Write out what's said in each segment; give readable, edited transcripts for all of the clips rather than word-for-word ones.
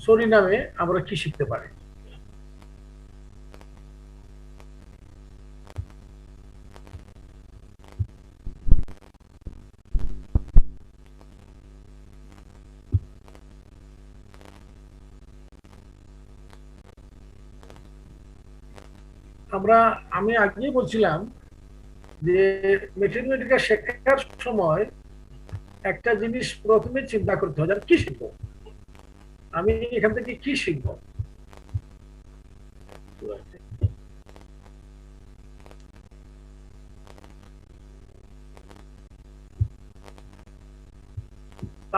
সরিনামে আমরা কি শিখতে পারি? আমি আগেই বলছিলাম যে ম্যাথমেটিক্যাল শেখার সময় একটা জিনিস প্রথমে চিন্তা করতে হয়, কি শিখবো, আমি এখান থেকে কি শিখবো।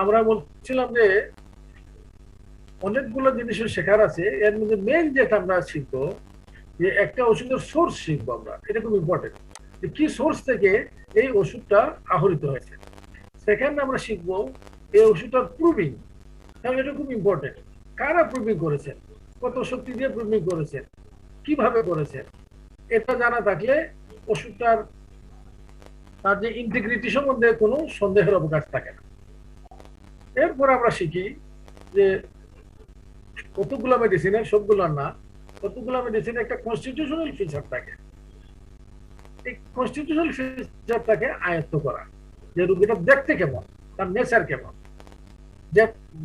আমরা বলছিলাম যে অনেকগুলো জিনিস শেখার আছে, এর মধ্যে মেন যেটা আমরা শিখবো যে একটা ওষুধের সোর্স শিখবো আমরা, এটা খুব ইম্পর্টেন্ট, যে কি সোর্স থেকে এই ওষুধটা আহরিত হয়েছে। সেকেন্ড আমরা শিখবো এই ওষুধটার প্রুভিং, কারণ এটা খুব ইম্পর্টেন্ট, কারা প্রুভিং করেছেন, কত শক্তি দিয়ে প্রুভিং করেছেন, কিভাবে করেছেন, এটা জানা থাকলে ওষুধটার তার যে ইন্টিগ্রিটি সম্বন্ধে কোনো সন্দেহের অবকাশ থাকে না। এরপর আমরা শিখি যে কতগুলো মেডিসিনের, সবগুলো না, কতগুলো মেডিসিনের একটা কনস্টিটিউশনাল ফিচার থাকে, এই কনস্টিটিউশনাল ফিচারটাকে আয়ত্ত করা, যে রোগীটা দেখতে কেমন, তার নেচার কেমন।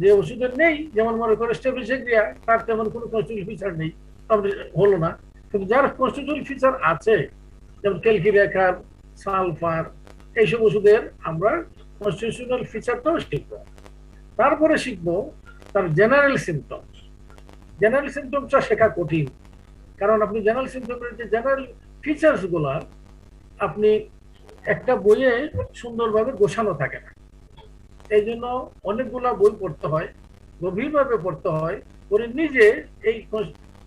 যে ওষুধের নেই, যেমন মনে করে স্টেফিসেগ্রিয়া, তার তেমন কোনো কনস্টিটিউশনাল ফিচার নেই, হলো না। কিন্তু যার কনস্টিটিউশনাল ফিচার আছে, যেমন ক্যালকিরিয়াকার, সালফার, এইসব ওষুধের আমরা কনস্টিটিউশনাল ফিচারটাও শিখবো। তারপরে শিখবো তার জেনারেল সিমটমস। জেনারেল সিমটমসটা শেখা কঠিন, কারণ আপনি জেনারেল সিমটমের যে জেনারেল ফিচার্স গুলা আপনি একটা বইয়ে সুন্দরভাবে গোছানো থাকে না, এই জন্য অনেকগুলা বই পড়তে হয়, গভীরভাবে পড়তে হয়, করে নিজে এই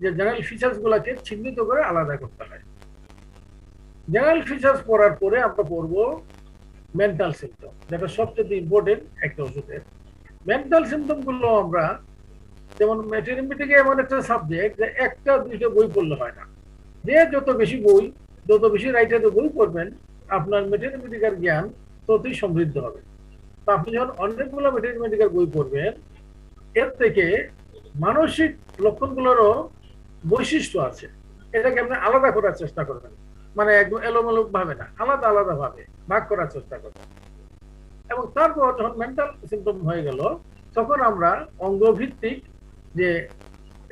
যে জেনারেল ফিচার্স গুলাকে চিহ্নিত করে আলাদা করতে হয়। জেনারেল ফিচার্স পড়ার পরে আমরা পড়বো মেন্টাল সিমটম, যেটা সবচেয়ে ইম্পর্টেন্ট একটা ওষুধের। মেন্টাল সিমটম গুলো আমরা, যেমন ম্যাথমেটিক্স এমন একটা সাবজেক্ট যে একটা দুইটা বই পড়লে হয় না, যে যত বেশি বই, যত বেশি রাইটারের বই পড়বেন, আপনার ম্যাথমেটিক্যাল জ্ঞান ততই সমৃদ্ধ হবে। তো আপনি যখন অনেকগুলো ম্যাথমেটিক্যাল বই পড়বেন, এর থেকে মানসিক লক্ষণগুলোরও বৈশিষ্ট্য আছে, এটাকে আপনি আলাদা করার চেষ্টা করবেন, মানে একদম এলোমেলো ভাবে না, আলাদা আলাদা ভাবে ভাগ করার চেষ্টা করবেন। এবং তারপর যখন মেন্টাল সিমটম হয়ে গেল, তখন আমরা অঙ্গভিত্তিক যে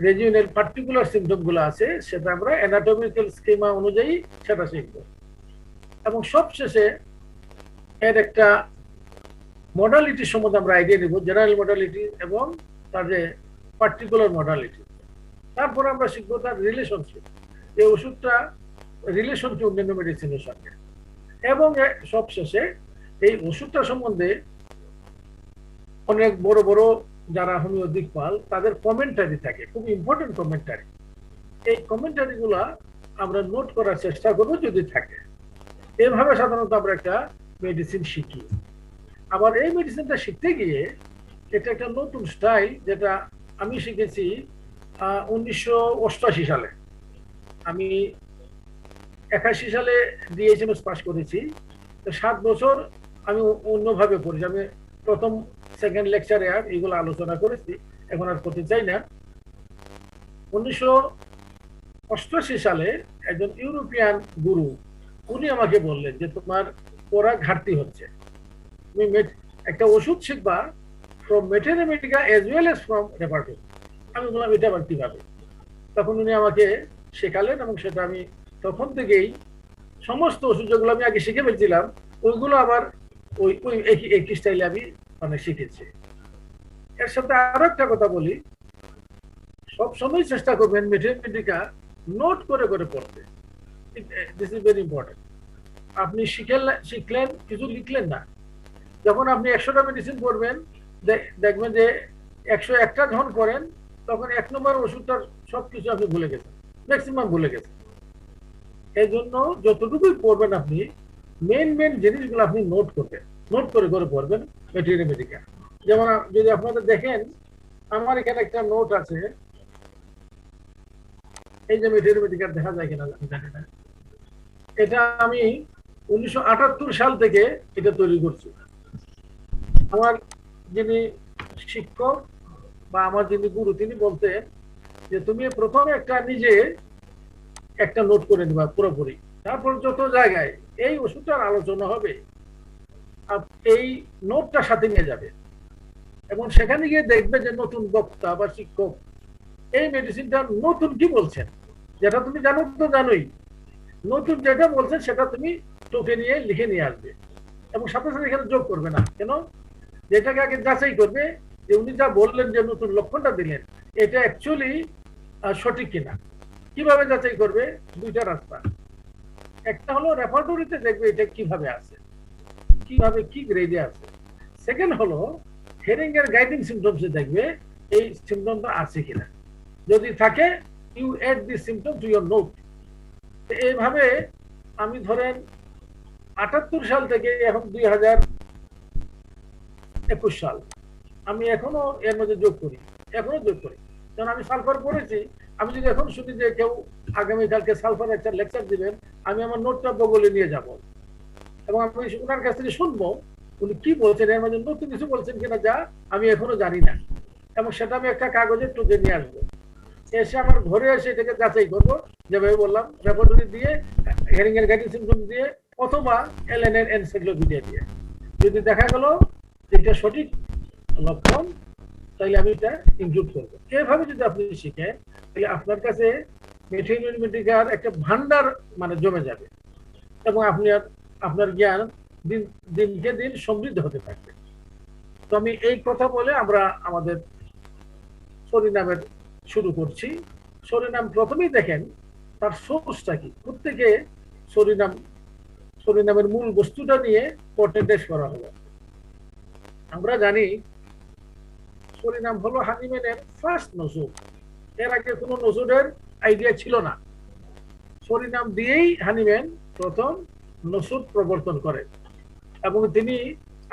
রেজিওনাল পার্টিকুলার সিমটম গুলো আছে, সেটা আমরা অ্যানাটমিক্যাল স্কিমা অনুযায়ী সেটা শিখবো। এবং সবশেষে এর একটা মডালিটি সম্বন্ধে আমরা আইডিয়া নিব, জেনারেল মডালিটি এবং তার যে পার্টিকুলার মডালিটি। তারপরে আমরা শিখবো তার রিলেশনশিপ, এই ওষুধটা রিলেশন কি অন্যান্য মেডিসিনের সঙ্গে। এবং সবশেষে এই ওষুধটা সম্বন্ধে অনেক বড় বড় যারা হোমিও দিকপাল, তাদের কমেন্টারি থাকে, খুব ইম্পর্টেন্ট কমেন্টারি। এই কমেন্টারি গুলা আমরা নোট করার চেষ্টা করবো যদি থাকে। এভাবে সাধারণত আমরা একটা মেডিসিন শিখি। আবার এই মেডিসিনটা শিখতে গিয়ে এটা একটা নতুন স্টাইল, যেটা আমি শিখেছি 1988 সালে। আমি 81 সালে ডিএইচএমএস পাস করেছি, তো 7 বছর আমি অন্যভাবে পড়েছি। আমি প্রথম সেকেন্ড লেকচারে আর এগুলো আলোচনা করেছি, এখন আর করতে চাই না। 1988 সালে একজন ইউরোপিয়ান গুরু, উনি আমাকে বললেন যে তোমার পড়া ঘাটতি হচ্ছে, তুমি একটা ওষুধ শিখবা from materia medica as well as from repertory. আমি বললাম এটা আবার কিভাবে? তখন উনি আমাকে শেখালেন, এবং সেটা আমি তখন থেকেই সমস্ত ওষুধ যেগুলো আমি আগে শিখে ফেলছিলাম, ওইগুলো আবার ওই ওই একই স্টাইলে আমি মানে শিখেছি। এর সাথে আরো একটা কথা বলি, সবসময় চেষ্টা করবেন ম্যাথমেটিকা নোট করে করে পড়তে। This is very important. আপনি শিখলেন, কিছু লিখলেন না, যখন আপনি 100টা মেডিসিন পড়বেন, দেখবেন যে 101টা যখন করেন, তখন 1 নম্বর ওষুধটার সবকিছু আপনি ভুলে গেছেন, ম্যাক্সিমাম ভুলে গেছেন। এই জন্য যতটুকুই পড়বেন আপনি মেন জিনিসগুলো আপনি নোট করবেন, নোট করে করে পড়বেন ম্যাথমেটিকা। যেমন যদি আপনাদের দেখেন, আমার এখানে একটা নোট আছে, এই যে ম্যাথমেটিকা দেখা যায় কিনা জানি না, এটা আমি 1978 সাল থেকে এটা তৈরি করছি। আমার যিনি শিক্ষক বা আমার যিনি গুরু তিনি বলতেন যে তুমি প্রথমে একটা নিজে একটা নোট করে নিবা পুরোপুরি, তারপর যত জায়গায় এই ওষুধটার আলোচনা হবে এই নোটটা সাথে নিয়ে যাবে এবং সেখানে গিয়ে দেখবে যে নতুন বক্তা বা শিক্ষক এই মেডিসিনটা নতুন কি বলছেন, যেটা তুমি জানো তো জানোই, নতুন যেটা বলছেন সেটা তুমি টোকে নিয়ে লিখে নিয়ে আসবে এবং সাথে সাথে এখানে যোগ করবে না। কেন? যেটাকে আগে যাচাই করবে যে উনি যা বললেন যে নতুন লক্ষণটা দিলেন এটা অ্যাকচুয়ালি সঠিক কিনা। কিভাবে যাচাই করবে? দুইটা রাস্তা। একটা হলো রেপার্টরিতে দেখবে এটা কিভাবে আছে, কিভাবে কি গ্রেডে আছে। সেকেন্ড হলো হেরিং এর গাইডিং সিমটমসে দেখবে এই সিমটমটা আছে কিনা। যদি থাকে you add the symptom to your note. এইভাবে আমি ধরেন ৭৮ সাল থেকে এখন ২০২১ সাল আমি এখনো এর মধ্যে যোগ করি, এখনো যোগ করি। কারণ আমি সালফার পড়েছি, আমি যদি এখন শুনি যে কেউ আগামীকালকে সালফার একটা লেকচার দিবেন, আমি আমার নোটটা বগলে নিয়ে যাব এবং আমি ওনার কাছ থেকে শুনবো উনি কি বলছেন, এর মধ্যে নতুন কিছু বলছেন কিনা যা আমি এখনো জানি না, এবং সেটা আমি একটা কাগজে টুকে নিয়ে আসবো। এসে আমার ঘরে এসে এটাকে যাচাই করবো, যেভাবে বললাম রেপার্টরি দিয়ে, হেরিং এর গাইডিং সিমটম দিয়ে, অথবা এলএন এর এনসাইক্লোপিডিয়া দিয়ে। যদি দেখা গেল এটা সঠিক লক্ষণ তাহলে আমি এটা ইনক্লুড করবো। এভাবে যদি আপনি শিখেন তাহলে আপনার কাছে মেথিওনিমেটিকার একটা ভান্ডার মানে জমে যাবে এবং আপনি আপনার জ্ঞান দিনকে দিন সমৃদ্ধ হতে থাকবে। তো আমি এই কথা বলে আমরা আমাদের সরিনামের শুরু করছি। সরিনাম প্রথমেই দেখেন তার সোর্সটা কি, প্রত্যেকে সরিনামের মূল বস্তুটা নিয়ে পটেন্টেস করা হলো। আমরা জানি সরিনাম হলো হানিম্যানের ফার্স্ট নজর। এর আগে কোনো নজরের আইডিয়া ছিল না। সরিনাম দিয়েই হানিম্যান প্রথম নজর প্রবর্তন করে এবং তিনি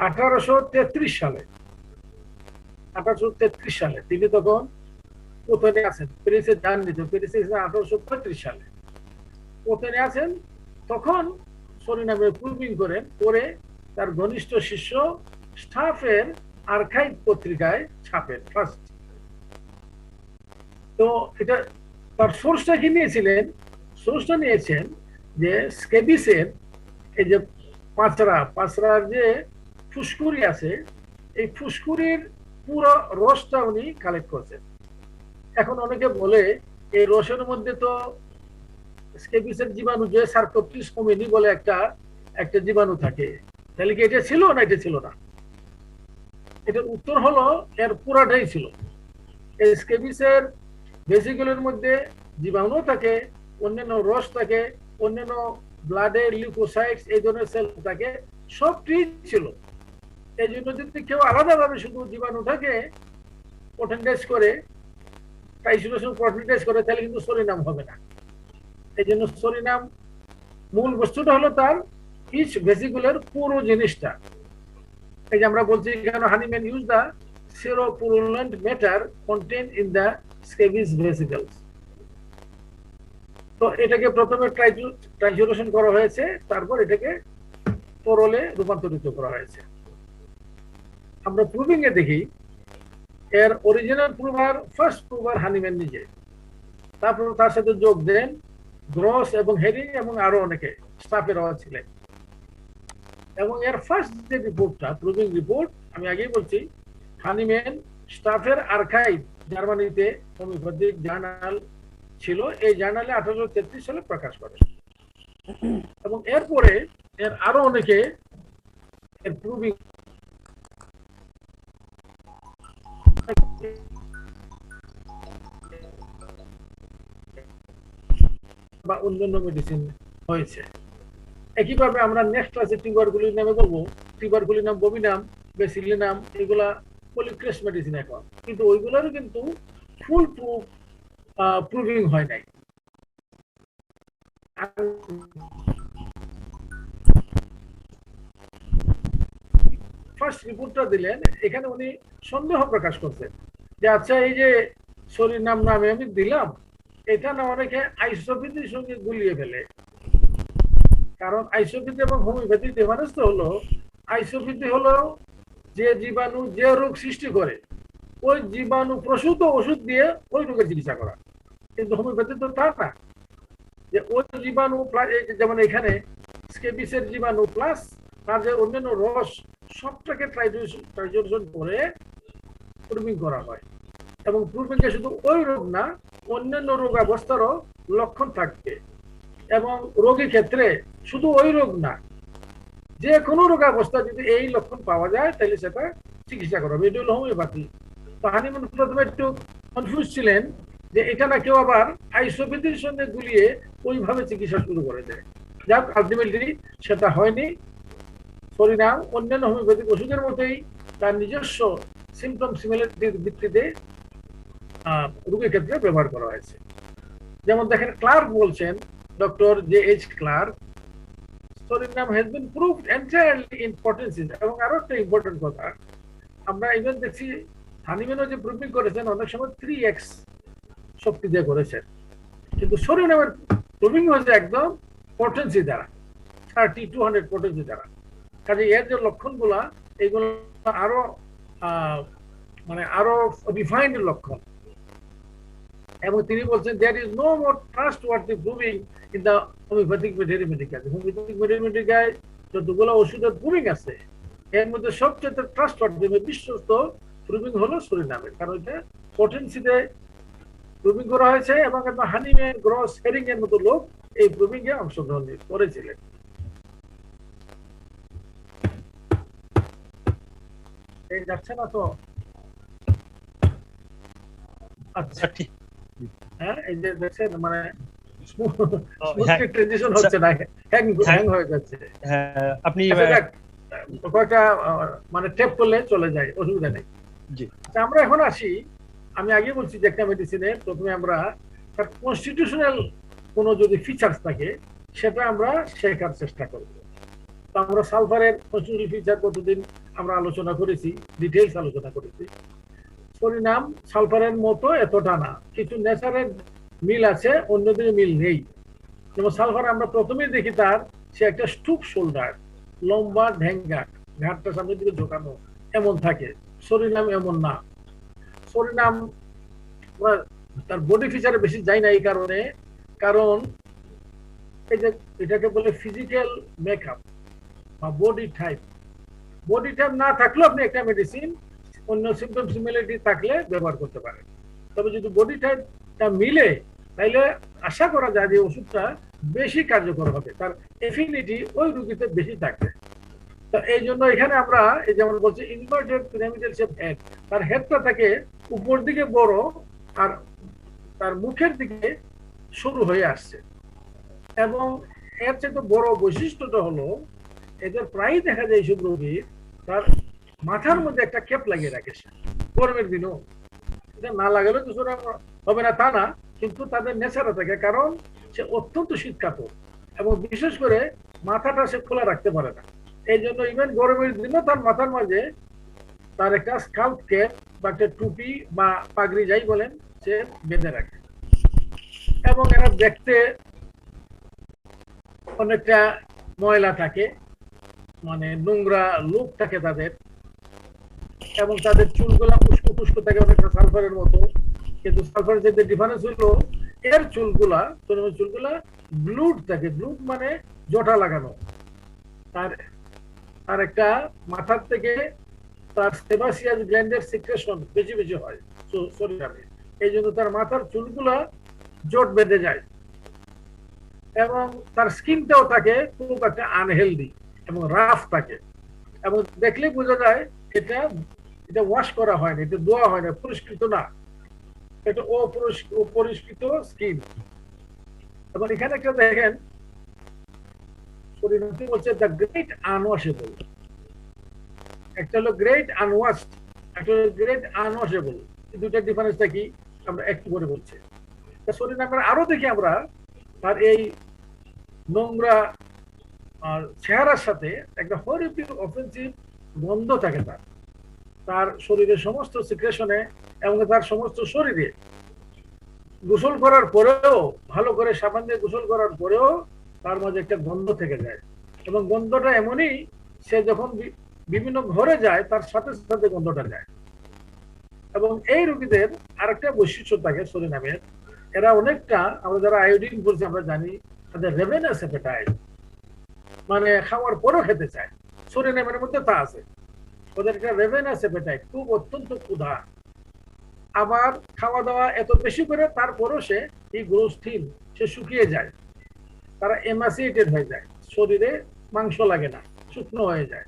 1833 সালে তিনি তখন কোথায় আছেন, প্যারিসে যাননি তো, প্যারিসে 1835 সালে কোথায় আছেন, তখন সরিনামে প্রুভিং করেন, করে তার ঘনিষ্ঠ শিষ্য স্টাফের আর্কাইভ পত্রিকায় ছাপেন ফার্স্ট। তো এটা তার সোর্সটা কি নিয়েছিলেন? সোর্সটা নিয়েছেন যে স্কেবিসের এই যে পাঁচড়ার যে ফুসকুড়ি আছে, এই ফুসকুড়ির পুরো রসটা উনি কালেক্ট করছেন। এখন অনেকে বলে এই রসের মধ্যে তো স্কেবিসের জীবাণু যে সার্কোপ্টিস হোমিনি বলে একটা জীবাণু থাকে, তাহলে কি এটা ছিল না এটা ছিল না? এটার উত্তর হলো এর পুরাটাই ছিল। এই স্কেবিসের ভেসিকুলের মধ্যে জীবাণু থাকে, অন্যান্য রস থাকে, অন্যান্য ব্লাডে লিউকোসাইটস এই ধরনের সেল থাকে, সবটি ছিল। এই জন্য যদি কেউ আলাদাভাবে শুধু জীবাণুটাকে পটেন্টাইজ করে, টাইসোলেশন পটেন্টাইজ করে, তাহলে কিন্তু সরিনাম হবে না। এই জন্য সরিনাম মূল বস্তুটা হলো তার ইচ ভেসিকুলের পুরো জিনিসটা। এই যে আমরা বলছি কেন Hahnemann use the seropurulent matter content in the scabies vesicles. তো এটাকে প্রথমে ট্রাইসোলেশন করা হয়েছে, তারপর এটাকে তরলে রূপান্তরিত করা হয়েছে। আমরা প্রুভিং এ দেখি এর অরিজিনাল প্রুভার, ফার্স্ট প্রুভার হানিম্যান নিজে, তারপর তার সাথে যোগ দেন গ্রস এবং হেরিং এবং আরো অনেকে স্টাফেরাও ছিলেন। এবং এর ফার্স্ট যে রিপোর্টটা, প্রুভিং রিপোর্ট, আমি আগেই বলছি হানিম্যান স্টাফের আর্কাইভ জার্মানিতে হোমিওপ্যাথিক জার্নাল ছিল, এই জার্নালে 1833 সালে প্রকাশ করে। এবং এরপরে এর আরো অনেকে এর প্রুভিং বা অন্যান্য মেডিসিন হয়েছে। একইভাবে আমরা নেক্সট ক্লাসে টিউবারকুলির নামে বলবো, টিউবারকুলির নাম, বমিনাম, বেসিলিনাম, এগুলা পলিক্রেস মেডিসিন এখন, কিন্তু ওইগুলোরও কিন্তু ফুল প্রুভিং হয় নাই। ফার্স্ট রিপোর্টটা দিলেন, এখানে উনি সন্দেহ প্রকাশ করছেন যে আচ্ছা এই যে সরিনাম নামে আমি দিলাম, এটা না অনেকে আইসোপ্যাথির সঙ্গে গুলিয়ে ফেলে। কারণ আইসোপ্যাথি এবং হোমিওপ্যাথি ডিফারেন্স তো হলো, আইসোপ্যাথি হলো যে জীবাণু যে রোগ সৃষ্টি করে, ওই জীবাণু প্রসূত ওষুধ দিয়ে ওই রোগের চিকিৎসা করা। কিন্তু হোমিওপ্যাথি তো তা না, যে ওই জীবাণু যেমন এখানে স্কেবিসের জীবাণু প্লাস তার যে অন্যান্য রস সবটাকে ট্রাইজেশন করে প্রুভিং করা হয়। এবং প্রুভিংয়ে শুধু ওই রোগ না, অন্যান্য রোগাবস্থারও লক্ষণ থাকবে। এবং রোগীর ক্ষেত্রে শুধু ওই রোগ না, যে কোনো রোগাবস্থা যদি এই লক্ষণ পাওয়া যায় তাহলে সেটা চিকিৎসা করা হবে। এটা হলো হোমিওপ্যাথি। তো হানিমুন প্রথমে একটু কনফিউজ ছিলেন যে এটা না কেউ আবার আইসোপ্যাথির সঙ্গে গুলিয়ে ওইভাবে চিকিৎসা শুরু করে দেয়। যাক, আলটিমেটলি সেটা হয়নি। পরিণাম অন্যান্য হোমিওপ্যাথিক ওষুধের মতোই তার নিজস্ব সিমটম সিমিলারিটির ভিত্তিতে রোগীর ক্ষেত্রে ব্যবহার করা হয়েছে। যেমন দেখেন, ক্লার্ক বলছেন, doctor J.H. Clarke, Suriname has been proved entirely in potencies। এবং আরো একটা ইম্পর্টেন্ট কথা, আমরা ইভেন দেখছি হানিম্যানও যে প্রুভিং করেছেন অনেক সময় 3x শক্তি দিয়ে করেছেন, কিন্তু Suriname প্রুভিং হয়েছে একদম পটেন্সি দ্বারা, 30-200 পটেন্সি দ্বারা। কাজে এর যে লক্ষণগুলা এইগুলো আরো মানে আরো ডিফাইন্ড লক্ষণ। এবং তিনি বলছেন there is no more trustworthy proving in the homeopathic veterinary guide। Homeopathic veterinary guide যতগুলো ওষুধের প্রুভিং আছে এর মধ্যে সবচেয়ে ট্রাস্টওয়ার্দি বিশ্বস্ত প্রুভিং হলো সুরিনামের, কারণ এটা পটেন্সিতে প্রুভিং করা হয়েছে এবং হানিম্যান, গ্রস, হেরিং এর মতো লোক এই প্রুভিং এ অংশগ্রহণ করেছিলেন। এই যাচ্ছে না তো? আচ্ছা, হ্যাঁ, এই যে দেখছেন মানে ট্রানজিশন হচ্ছে না, হ্যাং হয়ে যাচ্ছে। হ্যাঁ, আপনি কয়েকটা মানে টেপ করলে চলে যায়, অসুবিধা নেই। জি, আমরা এখন আসি, আমি আগে বলছি যে একটা মেডিসিনে প্রথমে আমরা তার কনস্টিটিউশনাল কোনো যদি ফিচার্স থাকে সেটা আমরা শেখার চেষ্টা করব। তো আমরা সালফারের কনস্টিটিউশনাল ফিচার কতদিন আমরা আলোচনা করেছি, ডিটেইলস আলোচনা করেছি। পরিণাম সালফারের মতো এতটা না, কিছু ন্যাচারাল মিল আছে, অন্যদের মিল নেই। যেমন সালফার আমরা প্রথমেই দেখি তার সে একটা স্টুপ শোল্ডার, লম্বা ঢেঙ্গা, ঘাটটা সামনের দিকে ঝোঁকানো এমন থাকে। সুরিনাম এমন না। সুরিনাম তার বডি ফিচারে বেশি যায় না এই কারণে, কারণ এই যে এটাকে বলে ফিজিক্যাল মেকআপ বা বডি টাইপ। বডি টাইপ না থাকলেও আপনি একটা মেডিসিন অন্য সিমটম সিমিলারিটি থাকলে ব্যবহার করতে পারেন। তবে যদি বডি টাইপটা মিলে তাইলে আশা করা যায় যে ওষুধটা বেশি কার্যকর হবে, তার এফিনিটি ওই রোগীতে বেশি থাকবে। তো এই জন্য এখানে আমরা এই যেমন বলছি ইনভার্টেড পিরামিডাল শেপ হেড, তার হেডটা থাকে উপর দিকে বড় আর তার মুখের দিকে শুরু হয়ে আসছে। এবং এর চেয়ে বড় বৈশিষ্ট্যটা হলো এদের প্রায় দেখা যায় এইসব রোগীর তার মাথার মধ্যে একটা ক্যাপ লাগিয়ে রাখে গরমের দিনও। এটা না লাগালে তো হবে না তা না, কিন্তু তাদের নেশারা থাকে, কারণ সে অত্যন্ত শীতকাতর এবং বিশেষ করে মাথাটা সে খোলা রাখতে পারে না। এই জন্য ইভেন গরমের দিনও তার মাথার মাঝে তার একটা স্কাল্প ক্যাপ বা একটা টুপি বা পাগড়ি যাই বলেন সে বেঁধে রাখে। এবং এরা দেখতে অনেকটা ময়লা থাকে, মানে নোংরা লুক থাকে তাদের, এবং তাদের চুলগুলা পুষ্কু পুষ্কু থাকে অনেকটা সালফারের মতো। কিন্তু সালফারের যে ডিফারেন্স হলো এর চুলগুলা ব্লুড থাকে। ব্লুড মানে জটা লাগানো। তার একটা মাথার থেকে তার সেবাসিয়াস গ্ল্যান্ডের সিক্রেশন বেশি বেশি হয় শরীরে, এই জন্য তার মাথার চুলগুলা জট বেঁধে যায়। এবং তার স্কিনটাও থাকে খুব একটা আনহেলদি এবং রাফ থাকে, এবং দেখলে বোঝা যায় এটা ওয়াশ করা হয় না, এটা ধোয়া হয় না, পরিষ্কৃত না, এটা অপরিষ্কৃত স্কিন। এবং এখানে একটা দেখেন পরিণতি বলছে দ্য গ্রেট আনওয়াশেবল। একটা হলো গ্রেট আনওয়াশড, একটা হলো গ্রেট আনওয়াশেবল। এই দুটার ডিফারেন্সটা কি আমরা একটু করে বলছি। আমরা আরো দেখি আমরা তার এই নোংরা চেহারার সাথে একটা হরিপিল অফেন্সিভ গন্ধ থাকে তার শরীরের সমস্ত সিক্রেশনে এবং তার সমস্ত শরীরে গোসল করার পরেও, ভালো করে সাবান দিয়ে গোসল করার পরেও তার মাঝে একটা গন্ধ থেকে যায়। এবং গন্ধটা এমনই, সে যখন বিভিন্ন ঘরে যায় তার সাথে সাথে গন্ধটা যায়। এবং এই রোগীদের আরেকটা বৈশিষ্ট্য থাকে সরিনামের, এরা অনেকটা, আমরা যারা আয়োডিন বলছি আমরা জানি, তাদের রেভেনাস অ্যাপেটাইট, মানে খাওয়ার পরও খেতে চায়। সরিনামের মধ্যে তা আছে, ওদের একটা রেভেনাস অ্যাপেটাইট, খুব অত্যন্ত ক্ষুধা। আবার খাওয়া দাওয়া এত বেশি করে তারপরও সে এই গ্রোস্থিন, সে শুকিয়ে যায়, তারা এমাসিয়েটেড হয়ে যায়, শরীরে মাংস লাগে না, শুকনো হয়ে যায়।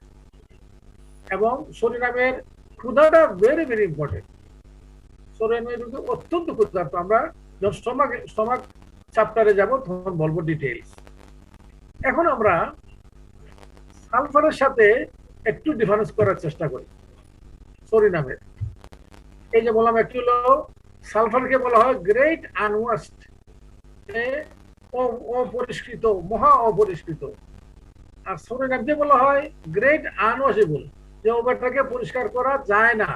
এবং সরিনামের ক্ষুধাটা ভেরি ভেরি ইম্পর্টেন্ট। সরিনামের রোগী অত্যন্ত ক্ষুধার্ত। আমরা যখন স্টমাক চ্যাপ্টারে যাব তখন বলবো ডিটেইলস। এখন আমরা সালফারের সাথে একটু ডিফারেন্স করার চেষ্টা করি সরিনামের। এই যে বললাম, একটু হলো সালফারকে বলা হয় গ্রেট আনওয়াশড, অপরিষ্কৃত, মহা অপরিষ্কৃত। আর সরিনামকে বলা হয় গ্রেট আনওয়াশেবল, যে ওভারটাকে পরিষ্কার করা যায় না।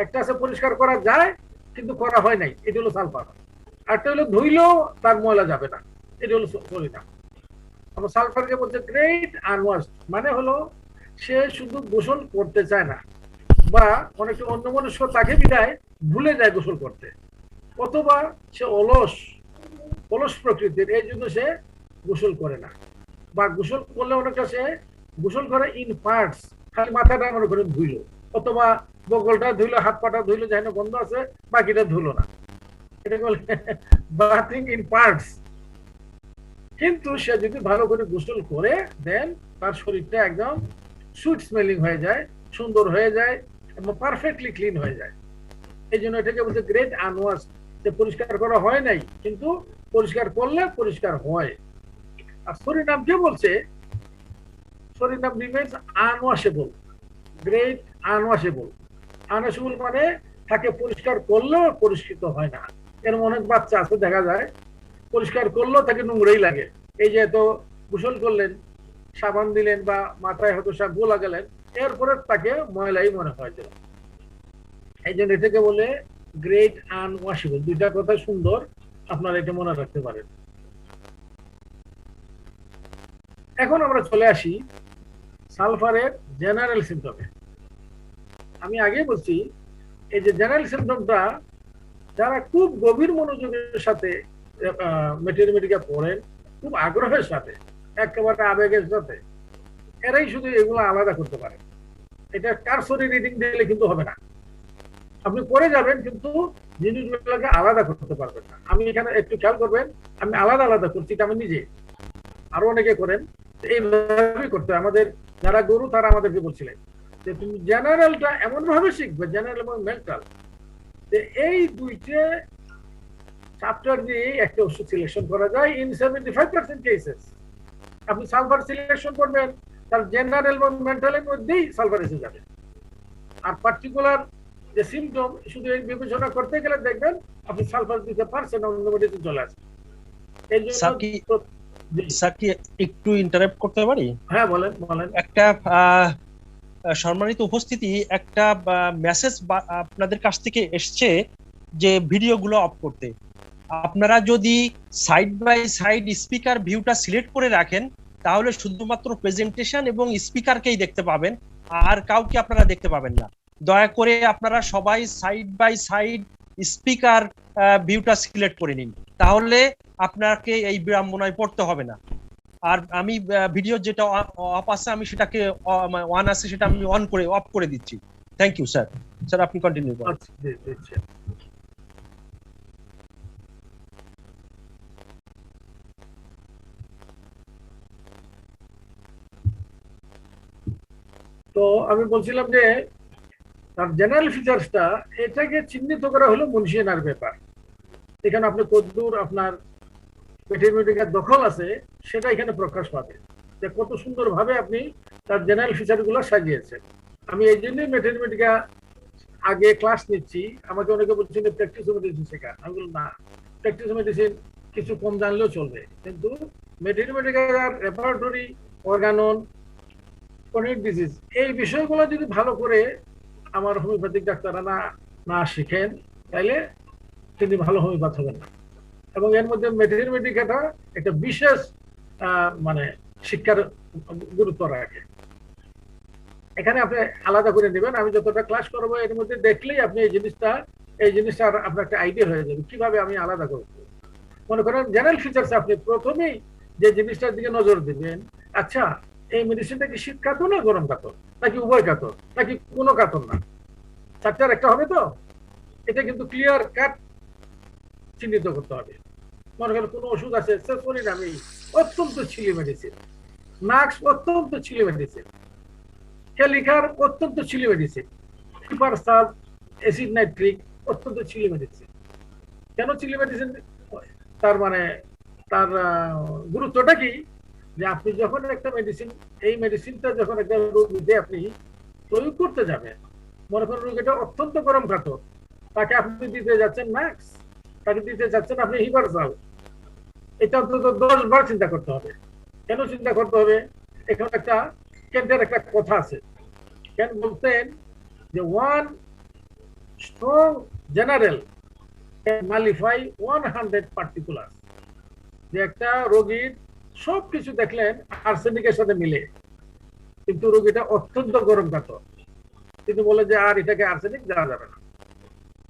একটা আছে পরিষ্কার করা যায় কিন্তু করা হয় নাই, এটা হলো সালফার। আরটা হলো ধুইলেও তার ময়লা যাবে না, এটা হলো সরিনাম। আমরা সালফারকে বলছে গ্রেট আনওয়াশড, মানে হলো সে শুধু গোসল করতে চায় না, বা অনেকটা অন্য মনুষ্য তাকে বিদায় ভুলে যায় গোসল করতে, অথবা সে অলস প্রকৃতির, এই জন্য সে গোসল করে না, বা গোসল করলে অনেকটা সে গোসল করে ইন পার্টস, খালি মাথাটা মনে করে ধুইল, অথবা বগলটা ধুইলো, হাত পাটা ধুইলো, যেখানে বন্ধ আছে বাকিটা ধুলো না, এটা বলে বাথিং ইন পার্টস। কিন্তু সে যদি ভালো করে গোসল করে দেন, তার শরীরটা একদম সুইট স্মেলিং হয়ে যায়, সুন্দর হয়ে যায় এবং পারফেক্টলি ক্লিন হয়ে যায়। এই জন্য এটাকে বলছে গ্রেট আনওয়াশ, যে পরিষ্কার করা হয় নাই কিন্তু পরিষ্কার করলে পরিষ্কার হয়। আর সরিনাম কে বলছে, সরিনাম রিমেন্স আনওয়াশেবল, গ্রেট আনওয়াশেবল। আনওয়াশেবল মানে তাকে পরিষ্কার করলেও পরিষ্কৃত হয় না। এরকম অনেক বাচ্চা আছে দেখা যায়, পরিষ্কার করলেও তাকে নোংরাই লাগে। এই যে তো গোসল করলেন, সাবান দিলেন বা মাথায় হয়তো শ্যাম্পু লাগালেন, এরপরে তাকে ময়লাই মনে হয়। এই জন্য এটাকে বলে গ্রেট আনওয়াশেবল। দুইটা কথা সুন্দর, আপনারা এটা মনে রাখতে পারেন। এখন আমরা চলে আসি সালফারের জেনারেল সিমটমে। আমি আগে বলছি এই যে জেনারেল সিমটমটা যারা খুব গভীর মনোযোগের সাথে ম্যাথমেটিকা পড়েন, খুব আগ্রহের সাথে, একেবারে আবেগের সাথে, এরাই শুধু এগুলো আলাদা করতে পারে। এটা কারসরি রিডিং দিলে কিন্তু হবে না, আপনি পড়ে যাবেন কিন্তু জিনিসগুলোকে আলাদা করতে পারবেন না। আমি এখানে একটু খেয়াল করবেন, আমি আলাদা আলাদা করছি, আমি নিজে, আরো অনেকে করেন, এইভাবেই করতে। আমাদের যারা গুরু তারা আমাদেরকে বলছিলেন যে তুমি জেনারেলটা এমন ভাবে শিখবে, জেনারেল এবং মেন্টাল, যে এই দুইটা চ্যাপ্টার দিয়ে একটা ওষুধ সিলেকশন করা যায় ইন 75% কেসেস। আপনি সালফার সিলেকশন করবেন, তার জেনারেল এবং মেন্টালের মধ্যেই সালফার এসে যাবে। আর পার্টিকুলার যে সিমটম শুধু এই বিবেচনা করতে গেলে দেখবেন আপনি সালফার দিতে পারছেন, অন্য মেডিসিন চলে আসে। এই জন্য স্যার কি একটু ইন্টারাপ্ট করতে পারি? হ্যাঁ বলেন বলেন। একটা সম্মানিত উপস্থিতি, একটা মেসেজ আপনাদের কাছ থেকে এসছে যে ভিডিওগুলো অফ করতে। আপনারা যদি সাইড বাই সাইড স্পিকার ভিউটা সিলেক্ট করে রাখেন তাহলে শুধুমাত্র প্রেজেন্টেশন এবং স্পিকারকেই দেখতে পাবেন, আর কাউকে আপনারা দেখতে পাবেন না। দয়া করে আপনারা সবাই সাইড বাই সাইড স্পিকার ভিউটা সিলেক্ট করে নিন, তাহলে আপনাকে এই বিড়ম্বনায় পড়তে হবে না। আর আমি ভিডিও যেটা অফ আছে আমি সেটাকে অন আছে সেটা আমি অন করে অফ করে দিচ্ছি। Thank you sir. স্যার আপনি কন্টিনিউ করুন। তো আমি বলছিলাম যে তার জেনারেল ফিচার্সটা, এটাকে চিহ্নিত করা হলো মুনশিয়ানার ব্যাপার। এখানে আপনি কতদূর আপনার ম্যাথমেটিকার দখল আছে সেটা এখানে প্রকাশ পাবে, যে কত সুন্দরভাবে আপনি তার জেনারেল ফিচারগুলো সাজিয়েছেন। আমি এই জন্যই ম্যাথমেটিকা আগে ক্লাস নিচ্ছি। আমাকে অনেকে বলছেন প্র্যাকটিস মেডিসিন শেখা, আমি বললাম না, প্র্যাকটিস মেডিসিন কিছু কম জানলেও চলবে, কিন্তু ম্যাথমেটিকার রেপার্টরি, অর্গানন, ক্রনিক ডিজিজ, এই বিষয়গুলো যদি ভালো করে আমার হোমিওপ্যাথিক ডাক্তাররা না শিখেন তাহলে তিনি ভালো হোমিওপ্যাথ হবেন না। এবং এর মধ্যে ম্যাথমেটিকাটা একটা বিশেষ মানে শিক্ষার গুরুত্ব রাখে। এখানে আপনি আলাদা করে নেবেন। আমি যতটা ক্লাস করবো এর মধ্যে দেখলেই আপনি এই জিনিসটা আপনার একটা আইডিয়া হয়ে যাবে কিভাবে আমি আলাদা করবো। মনে করেন জেনারেল ফিচার্স আপনি প্রথমেই যে জিনিসটার দিকে নজর দিবেন, আচ্ছা এই মেডিসিনটা কি শীত কাতর না গরম কাতর, নাকি উভয় কাতর, নাকি কোনো কাতর না, চারটার একটা হবে তো। এটা কিন্তু ক্লিয়ার কাট চিহ্নিত করতে হবে। মনে করেন কোনো ওষুধ আছে সেসোনিনামি, অত্যন্ত ছিলি মেডিসিন, নাক্স অত্যন্ত ছিলি মেডিসিন, ক্যালিকার অত্যন্ত ছিলি মেডিসিন, হিপারসাল, অ্যাসিড নাইট্রিক অত্যন্ত ছিলি মেডিসিন। কেন ছিলি মেডিসিন? তার মানে তার গুরুত্বটা কি, যে আপনি যখন একটা মেডিসিন, এই মেডিসিনটা যখন একটা রোগীতে আপনি প্রয়োগ করতে যাবেন, মনে করেন রোগীটা অত্যন্ত গরম কাতর, তাকে আপনি দিতে যাচ্ছেন ম্যাক্স, তাকে দিতে যাচ্ছেন আপনি হিপারসাল, এটা অন্তত 10 বার চিন্তা করতে হবে। কেন চিন্তা করতে হবে? এখানে একটা কেন্টের একটা কথা আছে। কেন বলতেন যে one strong general can nullify 100 particular. যে একটা রোগীর সবকিছু দেখলেন আর্সেনিকের সাথে মিলে, কিন্তু রোগীটা অত্যন্ত গরম কাতর, কিন্তু বলে যে আর এটাকে আর্সেনিক দেওয়া যাবে না।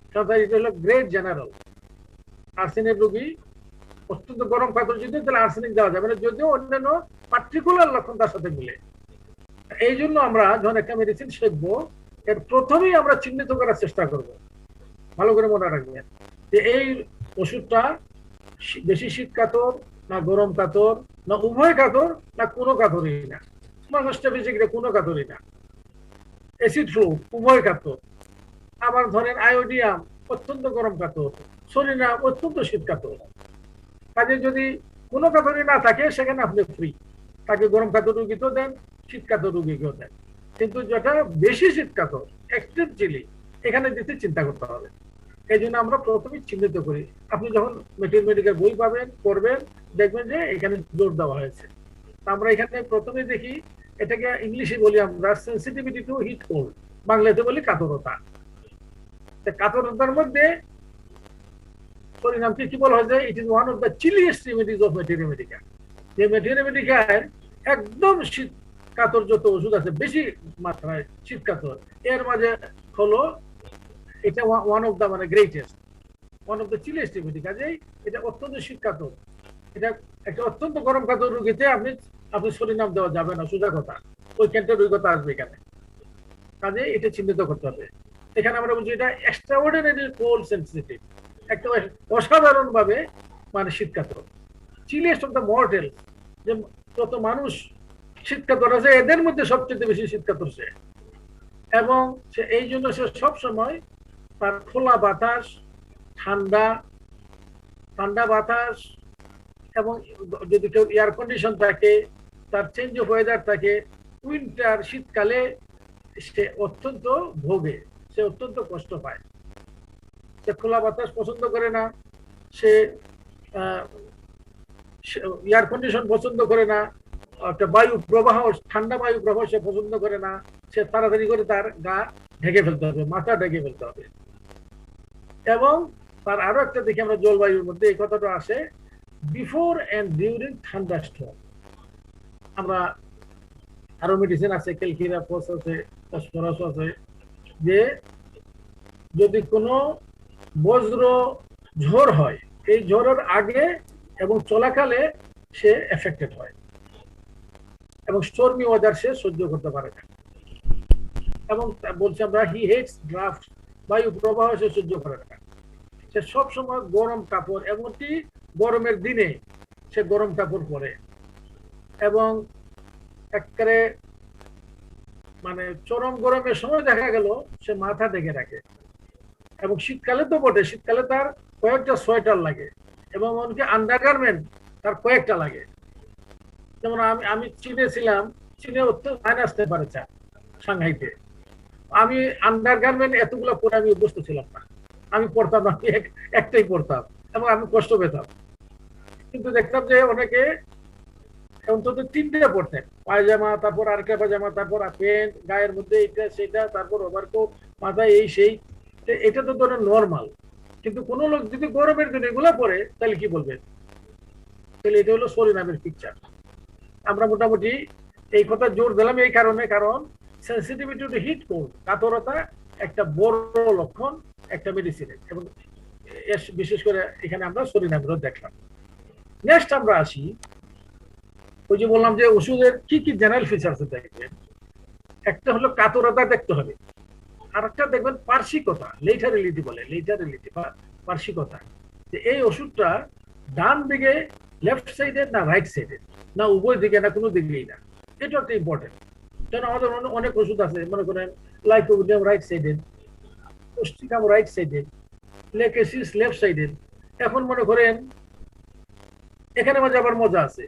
এটা হলো গ্রেট জেনারেল। আর্সেনিক রোগী অত্যন্ত গরম কাতর, যদি তাহলে আর্সেনিক দেওয়া যাবে না, যদিও অন্যান্য পার্টিকুলার লক্ষণ তার সাথে মিলে। এই জন্য আমরা যখন একটা মেডিসিন শিখবো, এর প্রথমেই আমরা চিহ্নিত করার চেষ্টা করব। ভালো করে মনে রাখবেন যে এই ওষুধটা বেশি শীত কাতর না গরম কাতর, না উভয় কাতর, না কোনো কাতরই না, কোনো কাতরই না, অ্যাসিড ফ্লু উভয় কাতর। আবার ধরেন আয়োডিয়াম অত্যন্ত গরম কাতর, সোলিনাম অত্যন্ত শীত কাতর। কাজে যদি কোনো কাতরই না থাকে সেখানে আপনি ফ্রি, তাকে গরম কাতর রুগীকেও দেন, শীত কাতর রুগীকেও দেন। কিন্তু যেটা বেশি শীত কাতর এক্সট্রিম চিলি, এখানে দিতে চিন্তা করতে হবে। এই জন্য আমরা প্রথমে চিহ্নিত করি। আপনি যখন মেডিকেল বই পাবেন, পড়বেন, দেখবেন যে এখানে জোর দেওয়া হয়েছে। আমরা এখানে প্রথমে দেখি, এটাকে ইংলিশে বলি আমরা সেন্সিটিভিটি টু হিট কোল্ড, বাংলাতে বলি কাতরতা। কাতরতার মধ্যে পরিণামকে কি বলা হয়, it is one of the chilliest remedies of materia medica. যে ম্যাটেরিয়া মেডিকার একদম শীত কাতর যত ওষুধ আছে, বেশি মাত্রায় শীত কাতর, এর মাঝে হলো এটা ওয়ান অফ দ্য মানে greatest, one of the chilliest remedy. কাজেই এটা অত্যন্ত শীত কাতর, এটা একটা অত্যন্ত গরম কাতর রোগীতে আপনি সরিনাম দেওয়া যাবে না, সোজা কথা। ওই ক্যান্টার রোগী কথা আসবে এখানে। কাজে এটা চিহ্নিত করতে হবে। এখানে আমরা বলছি এটা এক্সট্রাঅর্ডিনারি কোল্ড সেনসিটিভ, একটা অসাধারণ ভাবে মানে শীত কাতর। চিলিয়েস্ট অফ দ্য মর্টেল, যে যত মানুষ শীত কাতর আছে এদের মধ্যে সবচেয়ে বেশি শীত কাতর সে। এবং সে এই জন্য সে সবসময় তার খোলা বাতাস, ঠান্ডা ঠান্ডা বাতাস, এবং যদি কেউ এয়ার কন্ডিশন থাকে, তার চেঞ্জ অফ ওয়েদার থাকে, উইন্টার শীতকালে সে অত্যন্ত ভোগে, সে অত্যন্ত কষ্ট পায়। সে খোলা বাতাস পছন্দ করে না, সে এয়ার কন্ডিশন পছন্দ করে না, একটা বায়ু প্রবাহ, ঠান্ডা বায়ু প্রবাহ সে পছন্দ করে না। সে তাড়াতাড়ি করে তার গা ঢেকে ফেলতে হবে, মাথা ঢেকে ফেলতে হবে। এবং তার আরো একটা দেখি আমরা জলবায়ুর মধ্যে এই কথাটা আসে, বিফোর এন্ড ডিউরিং থান্ডারস্টর্ম। আমরা আরো মেডিসিন আছে, ক্যালকিরাপস আছে, ফসফরাস আছে, যে যদি কোনো বজ্র ঝড় হয়, এই ঝড়ের আগে এবং চলাকালে সে এফেক্টেড হয়, এবং স্টর্মি ওয়েদার সে সহ্য করতে পারে না। এবং বলছি আমরা হি হেটস ড্রাফট, বায়ু প্রবাহ সে সহ্য করে না। সে সবসময় গরম কাপড়, এমনকি গরমের দিনে সে গরম কাপড় পরে, এবং একেবারে মানে চরম গরমের সময় দেখা গেল সে মাথা ঢেকে রাখে। এবং শীতকালে তো বটে, শীতকালে তার কয়েকটা সোয়েটার লাগে, এবং এমনকি আন্ডারগার্মেন্ট তার কয়েকটা লাগে। যেমন আমি চীনে ছিলাম, চীনে অত্যন্ত মাইনাস টেম্পারেচার, সাংহাইতে। আমি আন্ডারগার্মেন্ট এতগুলো পরে আমি অভ্যস্ত ছিলাম না, আমি পড়তাম না, একটাই পড়তাম, এবং আমি কষ্ট পেতাম। কিন্তু দেখতাম যে অনেকে অন্তত 3টে পড়তেন, পায়জামা, তারপর আরেকটা পায়জামা, তারপর প্যান্ট, গায়ের মধ্যে এটা সেটা, তারপর ওভারকোট, মাথায় এই সেই। এটা তো ধরেন নর্মাল। কিন্তু কোনো লোক যদি গরমের দিন এগুলো পরে, তাহলে কি বলবেন? তাহলে এটা হলো সরিনামের পিকচার। আমরা মোটামুটি এই কথা জোর দিলাম এই কারণে, কারণ সেন্সিটিভিটি টু হিট কোল্ড, কাতরতা একটা বড় লক্ষণ একটা মেডিসিনের, এবং বিশেষ করে এখানে আমরা সরিনামিরও দেখলাম। নেক্সট আমরা আসি, ওই যে বললাম যে ওষুধের কি কি জেনারেল ফিচার্স দেখবেন, একটা হলো কাতরতা দেখতে হবে, আর একটা দেখবেন পার্শ্বিকতা, লেটারিলিটি বলে, লেটারিলিটি বা পার্শ্বিকতা, যে এই ওষুধটা ডান দিকে লেফট সাইডে না রাইট সাইডে, না উভয় দিকে, না কোনো দিকেই না। এটা একটা ইম্পর্টেন্ট, কারণ আমাদের অনেক ওষুধ আছে, মনে করেন লাইকোভিডিয়াম রাইট সাইডে, কোস্টিকাম রাইট সাইডে, লেকেসিস লেফট সাইডে। এখন মনে করেন এখানে মাঝে আবার মজা আছে,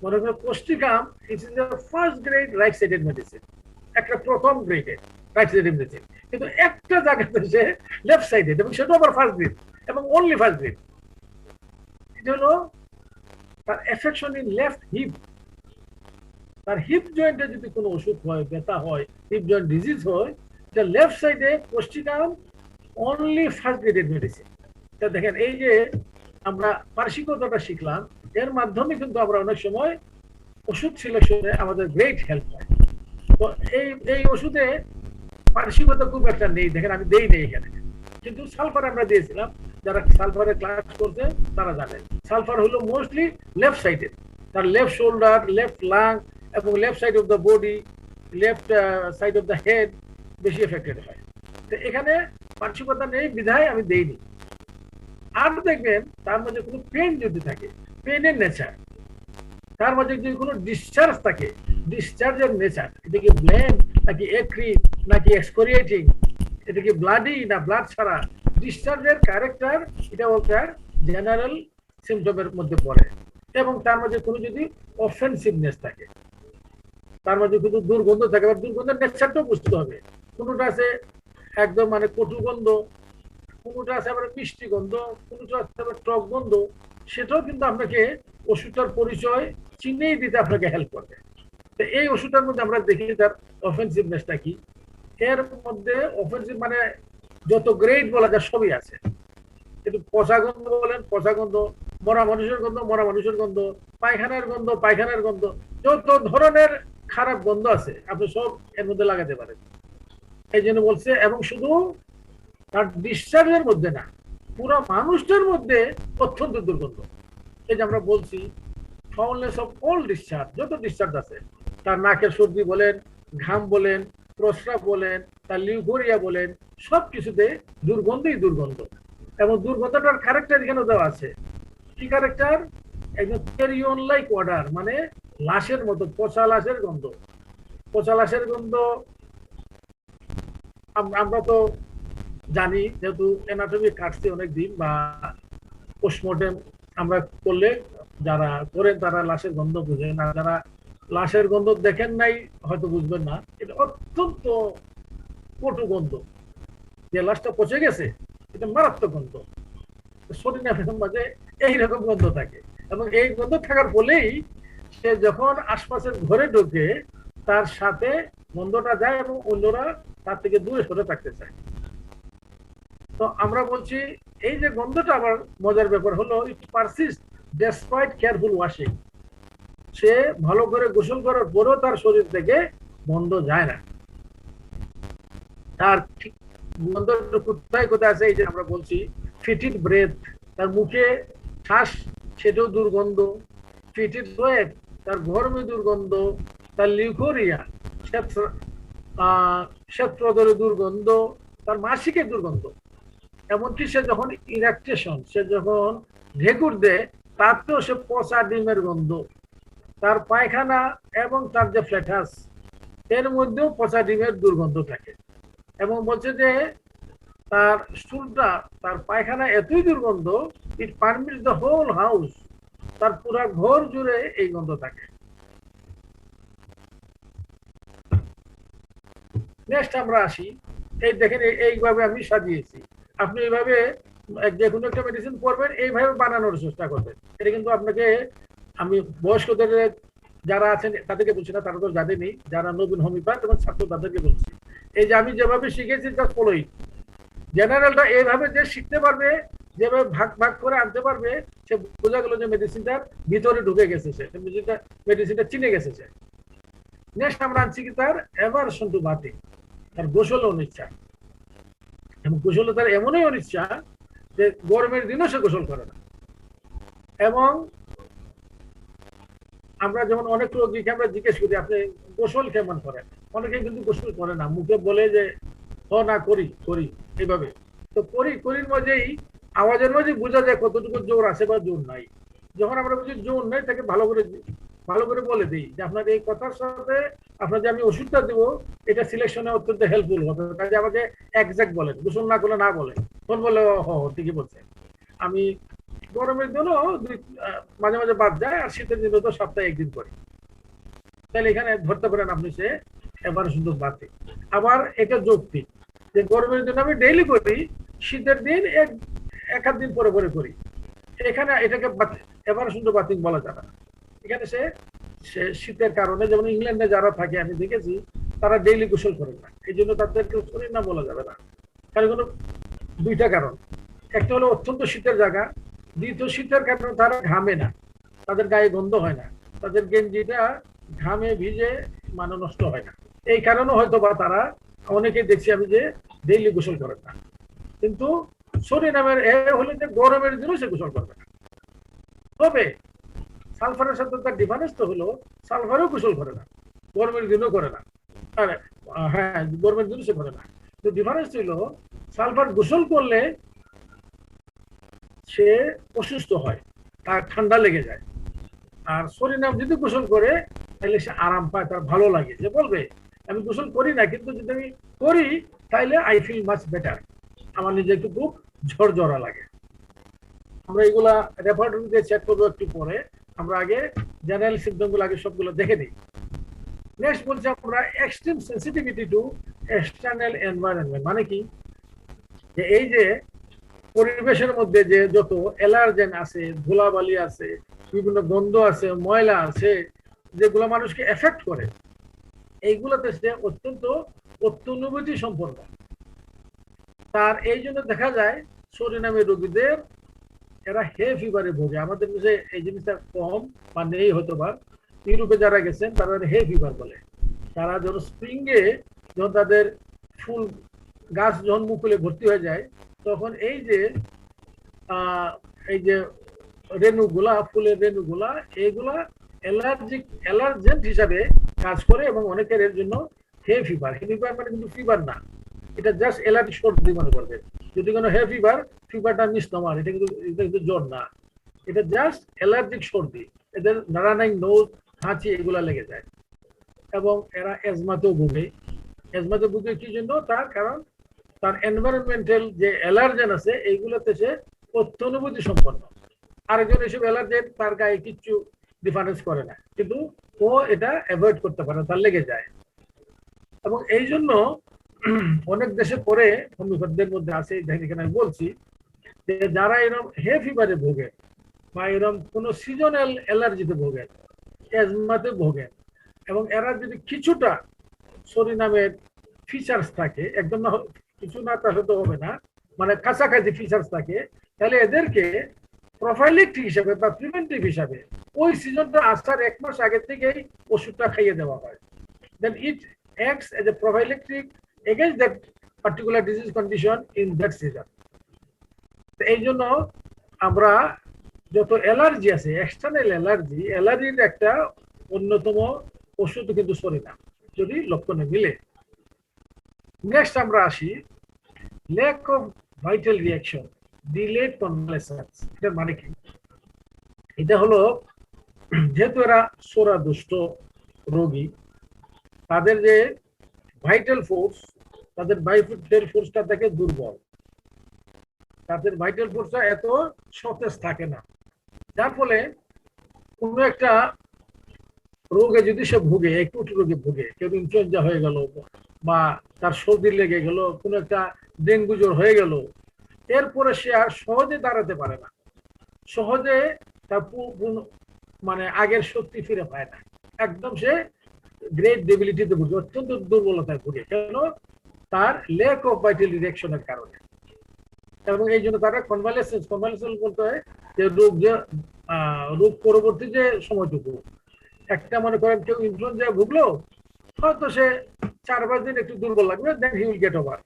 মনে করেন Causticum it is the first grade right sided medicine, একটা প্রথম গ্রেডের রাইট সাইডেড মেডিসিন, কিন্তু একটা জায়গাতে সে লেফট সাইডেড, এবং সেটা আবার ফার্স্ট গ্রেড এবং অনলি ফার্স্ট গ্রেড। এটা হলো তার এফেকশন ইন লেফট হিপ, তার হিপ জয়েন্টে যদি কোনো অসুখ হয়, ব্যথা হয়, হিপ জয়েন্ট ডিজিজ হয়, এটা লেফট সাইডে Causticum only first graded medicine. তা দেখেন, এই যে আমরা পার্শ্বিকতাটা শিখলাম, এর মাধ্যমে কিন্তু আমরা অনেক সময় ওষুধ সিলেকশনে আমাদের গ্রেট হেল্প হয়। তো এই ওষুধে পার্শ্বিকতা খুব একটা নেই, দেখেন আমি দেই নেই এখানে, কিন্তু সালফার আমরা দিয়েছিলাম, যারা সালফারের ক্লাস করছে তারা জানে সালফার হলো মোস্টলি লেফট সাইডে, তার লেফট শোল্ডার, লেফট লাং এবং left side of the body, left side of the head বেশি এফেক্টেড হয়। তো এখানে পার্শ্বিকতা নেই বিধায় আমি দেইনি। আর দেখবেন তার মধ্যে কোনো পেন যদি থাকে, পেনের নেচার, তার মধ্যে যদি কোনো ডিসচার্জ থাকে, ডিসচার্জের নেচার, এটা কি ব্লেম নাকি একরি নাকি এক্সকোরিয়েটিং, এটা কি ব্লাডি না ব্লাড ছাড়া, ডিসচার্জের ক্যারেক্টার, এটা একটা জেনারেল সিমটমের মধ্যে পড়ে। এবং তার মধ্যে কোনো যদি অফেন্সিভনেস থাকে, তার মধ্যে কিন্তু দুর্গন্ধ থাকে, বা দুর্গন্ধের নেচারটাও বুঝতে হবে, কোনোটা আছে একদম মানে কটু গন্ধ, কোনোটা আছে আবার মিষ্টি গন্ধ, কোনোটা আছে আবার টক গন্ধ, সেটাও কিন্তু আপনাকে ওষুধটার পরিচয় চিনেই দিতে আপনাকে হেল্প করবে। তো এই ওষুধটার মধ্যে আমরা দেখি তার অফেন্সিভনেসটা কি। এর মধ্যে অফেন্সিভ মানে যত গ্রেড বলা যায় সবই আছে, কিন্তু পচা গন্ধ বলেন পচা গন্ধ, মরা মানুষের গন্ধ মরা মানুষের গন্ধ, পায়খানার গন্ধ পায়খানার গন্ধ, যত ধরনের খারাপ গন্ধ আছে আপনি সব এর মধ্যে লাগাতে পারেন। এই জন্য বলছে, এবং শুধু তার ডিসচার্জের মধ্যে না, পুরো মানুষটার মধ্যে অত্যন্ত দুর্গন্ধ। এই যে আমরা বলছি ফাউলনেস অফ অল ডিসচার্জ, যত ডিসচার্জ আছে, তার নাকের সর্দি বলেন, ঘাম বলেন, প্রস্রাব বলেন, তার লিউকোরিয়া বলেন, সব কিছুতে দুর্গন্ধই দুর্গন্ধ। এবং দুর্গন্ধটার ক্যারেক্টার এখানে দেওয়া আছে, কি ক্যারেক্টার, একদম ক্যারিয়ন লাইক ওয়াটার, মানে লাশের মতো, পচা লাশের গন্ধ। পচা লাশের গন্ধ আমরা তো জানি, যেহেতু অ্যানাটমি কাটছে অনেক দিন, বা পোস্টমর্টেম আমরা করলে যারা করেন তারা লাশের গন্ধ বুঝেন, আর যারা লাশের গন্ধ দেখেন নাই হয়তো বুঝবেন না। এটা অত্যন্ত কটু গন্ধ, যে লাশটা পচে গেছে, এটা মারাত্মক গন্ধ। শরীরের মাঝে এইরকম গন্ধ থাকে, এবং এই গন্ধ থাকার ফলেই সে যখন আশপাশের ঘরে ঢোকে তার সাথে গন্ধটা যায়, এবং অন্যরা তার থেকে দূরে সরে থাকতে চায়। তো আমরা বলছি এই যে গন্ধটা, আবার মজার ব্যাপার হলো ইট পারসিস্ট ডেসপাইট কেয়ারফুল ওয়াশিং, সে ভালো করে গোসল করার পরেও তার শরীর থেকে গন্ধ যায় না। তার গন্ধ কোথায় কোথায় আছে, এই যে আমরা বলছি ফিটিড ব্রেথ, তার মুখে শ্বাস সেটাও দুর্গন্ধ, ফিটিড সোয়েট তার গরমে দুর্গন্ধ, তার লিউকোরিয়া শ্বেতপ্রদরে দুর্গন্ধ, তার মাসিকের দুর্গন্ধ, এমনকি সে যখন ইরাকটেশন, সে যখন ঢেকুর দেয় তাতেও সে পচা ডিমের গন্ধ, তার পায়খানা এবং তার যে ফ্ল্যাটাস এর মধ্যেও পচা ডিমের দুর্গন্ধ থাকে। এবং বলছে যে তার স্টুলটা, তার পায়খানা এতই দুর্গন্ধ, ইট পারমিটস দ্য হোল হাউস, তার পুরা ঘর জুড়ে এই গন্ধ থাকে। নেক্সট আমরা আসি, এই দেখেন এইভাবে আমি সাজিয়েছি, আপনি এইভাবে যে কোনো একটা মেডিসিন করবেন এইভাবে বানানোর চেষ্টা করবেন। এটা কিন্তু আপনাকে আমি বয়স্কদের যারা আছেন তাদেরকে বলছি না, তারা তো জানেনি, যারা নবীন হোমিওপ্যাথ এবং ছাত্র তাদেরকে বলছি, এই যে আমি যেভাবে শিখেছি জাস্ট ফলোই। জেনারেলটা এইভাবে যে শিখতে পারবে, যেভাবে ভাগ ভাগ করে আনতে পারবে, সে বোঝা গেল যে মেডিসিনটার ভিতরে ঢুকে গেছে, সে মেডিসিনটা চিনে গেছে সে। নেক্সট আমরা আনছি কি তার অ্যাভারশন টু বাথিং, তার গোসল অনিচ্ছা। এবং গোসল তার এমনই অনিচ্ছা যে গরমের দিনও সে গোসল করে না। এবং আমরা যেমন অনেক রোগীকে আমরা জিজ্ঞেস করি আপনি গোসল কেমন করেন, অনেকে কিন্তু গোসল করে না, মুখে বলে যে হ না করি করি এইভাবে। তো করি করির মধ্যেই আওয়াজের মধ্যে বোঝা যায় কতটুকু জোর আছে বা জোর নাই। যখন আমরা বুঝি জোর নেই তাকে ভালো করে বলে দিই যে আপনার এই কথার সাথে আপনার যে আমি ওষুধটা দেবো এটা সিলেকশনে অত্যন্ত হেল্পফুল হবে, কাজে আমাকে একজ্যাক্ট বলেন, গোসল না করলে না বলেন। তখন বলে হ ঠিকই বলছেন, আমি গরমের জন্য মাঝে মাঝে বাদ যায়, আর শীতের দিনে তো সপ্তাহে একদিন করি। তাহলে এখানে ধরতে পারেন আপনি সে এবার শুধু বাড়তে। আবার এটা যৌক্তিক যে গরমের দিন আমি ডেইলি করি, শীতের দিন এক আধ দিন পরে পরে করি। এখানে এটাকে এবার শুধু বাতিং বলা যাবে না। এখানে সে শীতের কারণে, যেমন ইংল্যান্ডে যারা থাকে আমি দেখেছি তারা ডেইলি গোসল করেন না, এই জন্য তাদেরকে শরীর না বলা যাবে না। কারণ কোনো দুইটা কারণ, একটা হলো অত্যন্ত শীতের জায়গা, দ্বিতীয় শীতের কারণে তারা ঘামে না, তাদের গায়ে গন্ধ হয় না, তাদের গেঞ্জিটা ঘামে ভিজে মানে নষ্ট হয় না। এই কারণে হয়তো বা তারা, অনেকেই দেখছি আমি যে ডেইলি গোসল করেন না। কিন্তু সরিনামের এ হলে যে গরমের দিনও সে গোসল করবে না। তবে সালফারের সাথে তার ডিফারেন্স তো হলো সালফারও গোসল করে না, গরমের দিনও করে না। হ্যাঁ, গরমের দিনও সে করে না। তো ডিফারেন্স ছিল সালফার গোসল করলে সে অসুস্থ হয়, তার ঠান্ডা লেগে যায়। আর সরিনাম যদি গোসল করে তাহলে সে আরাম পায়, তার ভালো লাগে, যে বলবে আমি গোসল করি না কিন্তু যদি আমি করি তাহলে আই ফিল মাচ বেটার, আমার নিজেকে খুব ঝরঝরা লাগে। আমরা এগুলা রেপার্টরিতে চেক করবো একটু পরে, আমরা আগে জেনারেল সিম্পটম গুলো আগে সবগুলো দেখে নিই। নেক্সট বলছে আমরা extreme sensitivity to external environment, মানে কি যে এই যে পরিবেশের মধ্যে যে যত অ্যালার্জেন আছে, ধুলাবালি আছে, বিভিন্ন গন্ধ আছে, ময়লা আছে, যেগুলো মানুষকে এফেক্ট করে, এইগুলোতে সে অত্যন্ত অত্যনুভূতি সম্পন্ন। তার এই জন্য দেখা যায় সরিনামের রোগীদের এরা হে ফিভারে ভোগে। আমাদের দেশে এই জিনিসটা কম বা নেই হতে পারে, ইউরোপে যারা গেছেন তারা হে ফিভার বলে। তারা যখন স্প্রিংয়ে যখন তাদের ফুল গাছ যখন মুকুলে ভর্তি হয়ে যায়, তখন এই যে রেণুগুলা, ফুলের রেণুগুলা, এইগুলা অ্যালার্জেন্ট হিসাবে কাজ করে এবং অনেকের এর জন্য হে ফিভার। হে ফিভার মানে কিন্তু ফিভার না, এটা জাস্ট অ্যালার্জি সর্দি মনে করবে। যদি কোনো হে ফিভার, ফিভারটা মিসনোমার, এটা কিন্তু জ্বর না, এটা জাস্ট অ্যালার্জিক সর্দি। এদের নারানাইং নোজ, হাঁচি এগুলা লেগে যায়। এবং এরা এজমাতেও ভুগে। এজমাতে ভুগে কি জন্য? তার কারণ তার এনভায়রনমেন্টাল যে অ্যালার্জেন আছে এইগুলোতে সে অত্যনুভূতি সম্পন্ন। আরেকজন এসব অ্যালার্জেন তার গায়ে কিচ্ছু ডিফারেন্স করে না, কিন্তু ও এটা অ্যাভয়েড করতে পারে, তার লেগে যায়। এবং এই জন্য অনেক দেশে পরে হোমিওপ্যাথদের মধ্যে আছে, এখানে আমি বলছি যে যারা এরকম হে ফিভারে ভোগেন বা এরকম কোন সিজনাল অ্যালার্জিতে ভোগেন, অ্যাজমাতে ভোগেন, এবং এরা যদি কিছুটা সরিনামের ফিচার্স থাকে, একদম না কিছু না তাহলে তো হবে না, মানে কাছাকাছি ফিচার্স থাকে, তাহলে এদেরকে প্রোফাইলেক্টিক হিসাবে বা প্রিভেন্টিভ হিসাবে ওই সিজনটা আসার 1 মাস আগে থেকেই ওষুধটা খাইয়ে দেওয়া হয়। Then it acts as a prophylactic against that particular disease condition in that season. এই জন্য আমরা যত অ্যালার্জি আছে, এক্সটার্নাল অ্যালার্জির একটা অন্যতম ওষুধ কিন্তু সরিনাম, যদি লক্ষণে মিলে। নেক্সট আমরা আসি lack of vital reaction, delayed convalescence. এটার মানে কি? এটা হলো যেহেতু এরা সোরা দুষ্ট রোগী, তাদের যে ভাইটাল ফোর্স, তাদের ভাইটাল ফোর্সটা থাকে দুর্বল, তাদের ভাইটাল ফোর্সটা এত সতেজ থাকে না, যার ফলে কোনো একটা রোগে যদি সে ভুগে, একটু রোগে ভুগে, কেউ ইনফ্লুয়েঞ্জা হয়ে গেল বা তার সর্দি লেগে গেল, কোনো একটা ডেঙ্গু জ্বর হয়ে গেল, এরপরে সে আর সহজে দাঁড়াতে পারে না, সহজে তার মানে আগের শক্তি ফিরে পায় না, একদম সে গ্রেট ডেবিলিটিতে ভুগে, অত্যন্ত দুর্বলতায় ভুগে। কেন? তার ল্যাক অফ ভাইটাল রিঅ্যাকশনের কারণে। এবং এই জন্য তারা কনভালেসেন্স বলতে হয় যে রোগ পরবর্তী যে সময়টুকু, একটা মনে করেন কেউ ইনফ্লুয়েঞ্জা ভুগলো, হয়তো সে 4-5 দিন একটু দুর্বল লাগবে, দেন হি উইল গেট ওভার।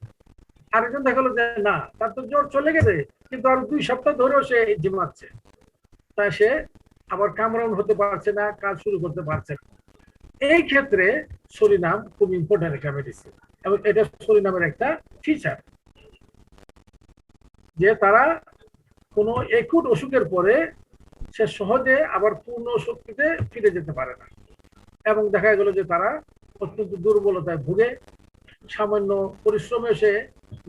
আরেকজন দেখা গেলো যে না, তার তো জ্বর চলে গেছে কিন্তু আর 2 সপ্তাহ ধরেও সে ঝিমাচ্ছে, তাই সে আবার কামরান হতে পারছে না, কাজ শুরু করতে পারছে না। এই ক্ষেত্রে সরিনাম খুব ইম্পর্টেন্ট একটা মেডিসিন, এবং এটা সরিনামের একটা ফিচার যে তারা কোনো একুট অসুখের পরে সে সহজে আবার পূর্ণ শক্তিতে ফিরে যেতে পারে না, এবং দেখা গেল যে তারা অত্যন্ত দুর্বলতায় ভুগে, সামান্য পরিশ্রমে সে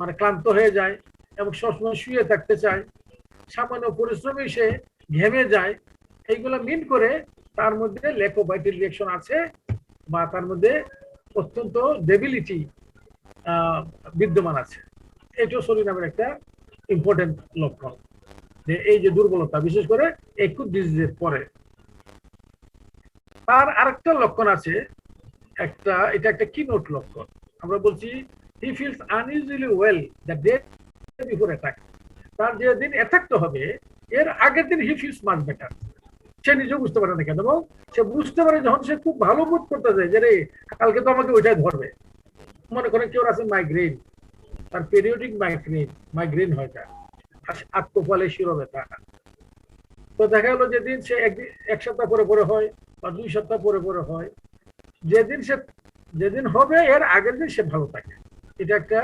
মানে ক্লান্ত হয়ে যায় এবং সবসময় শুয়ে থাকতে চায়, সামান্য পরিশ্রমে সে ঘেমে যায়। এইগুলো মিন করে তার মধ্যে ল্যাক অফ ভাইটাল রিঅ্যাকশন আছে, বা তার মধ্যে অত্যন্ত ডেবিলিটি বিদ্যমান আছে। এটাও সরিনামের একটা ইম্পর্টেন্ট লক্ষণ, যে এই যে দুর্বলতা বিশেষ করে একুট ডিজিজের পরে। তার আরেকটা লক্ষণ আছে, এটা একটা কিনোট লক্ষণ। আমরা বলছি he feels unusually well the day before attack. তার যেদিন অ্যাটাকটা হবে এর আগের দিন হি ফিলস মাচ বেটার। সে নিজেও বুঝতে পারে না কেন, এবং সে বুঝতে পারে যখন সে খুব ভালো বোধ করতেছে যে রে কালকে তো আমাকে ওইটাই ধরবে। মনে করেন কেউ আছে মাইগ্রেন, তার পেরিয়ডিক মাইগ্রেন হয়, তার আত্মফলে শিরোব্যথা। তো দেখা গেলো যেদিন সে এক সপ্তাহ পরে পরে হয় বা 2 সপ্তাহ পরে পরে হয়, যেদিন হবে এর আগের দিন সে ভালো থাকে। এটা একটা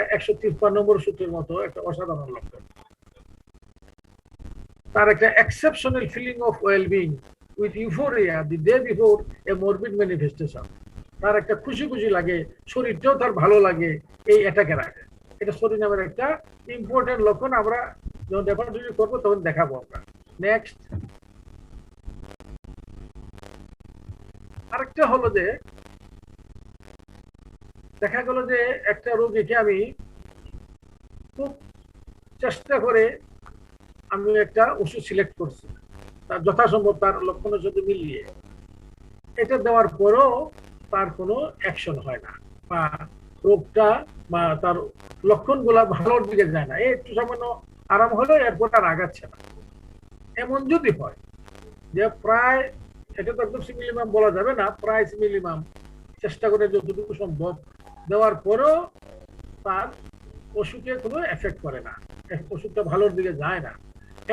153 নম্বর সূত্রের মতো একটা অসাধারণ লক্ষণ। তার একটা exceptional feeling of wellbeing with euphoria the day before a morbid manifestation. তার একটা খুশি খুশি লাগে, শরীরটাও তার ভালো লাগে এই অ্যাটাকের আগে। এটা সরিনামের একটা ইম্পর্টেন্ট লক্ষণ। আমরা যখন ডেফিনেটলি করবো তখন দেখাবো আমরা। নেক্সট আরেকটা হলো যে দেখা গেল যে একটা রোগীকে আমি খুব চেষ্টা করে আমি একটা ওষুধ সিলেক্ট করছি, তার যথাসম্ভব তার লক্ষণের সাথে মিলিয়ে। এটা দেওয়ার পরেও তার কোনো অ্যাকশন হয় না, বা রোগটা বা তার লক্ষণগুলা ভালোর দিকে যায় না, একটু সামান্য আরাম হলো এরপর আর আগাচ্ছে না। এমন যদি হয় যে প্রায়, এটা তো একদম সিমিলিমাম বলা যাবে না, প্রায় সিমিলিমাম চেষ্টা করে যতটুকু সম্ভব দেওয়ার পরেও তার ওষুধে কোনো এফেক্ট করে না, ওষুধটা ভালোর দিকে যায় না,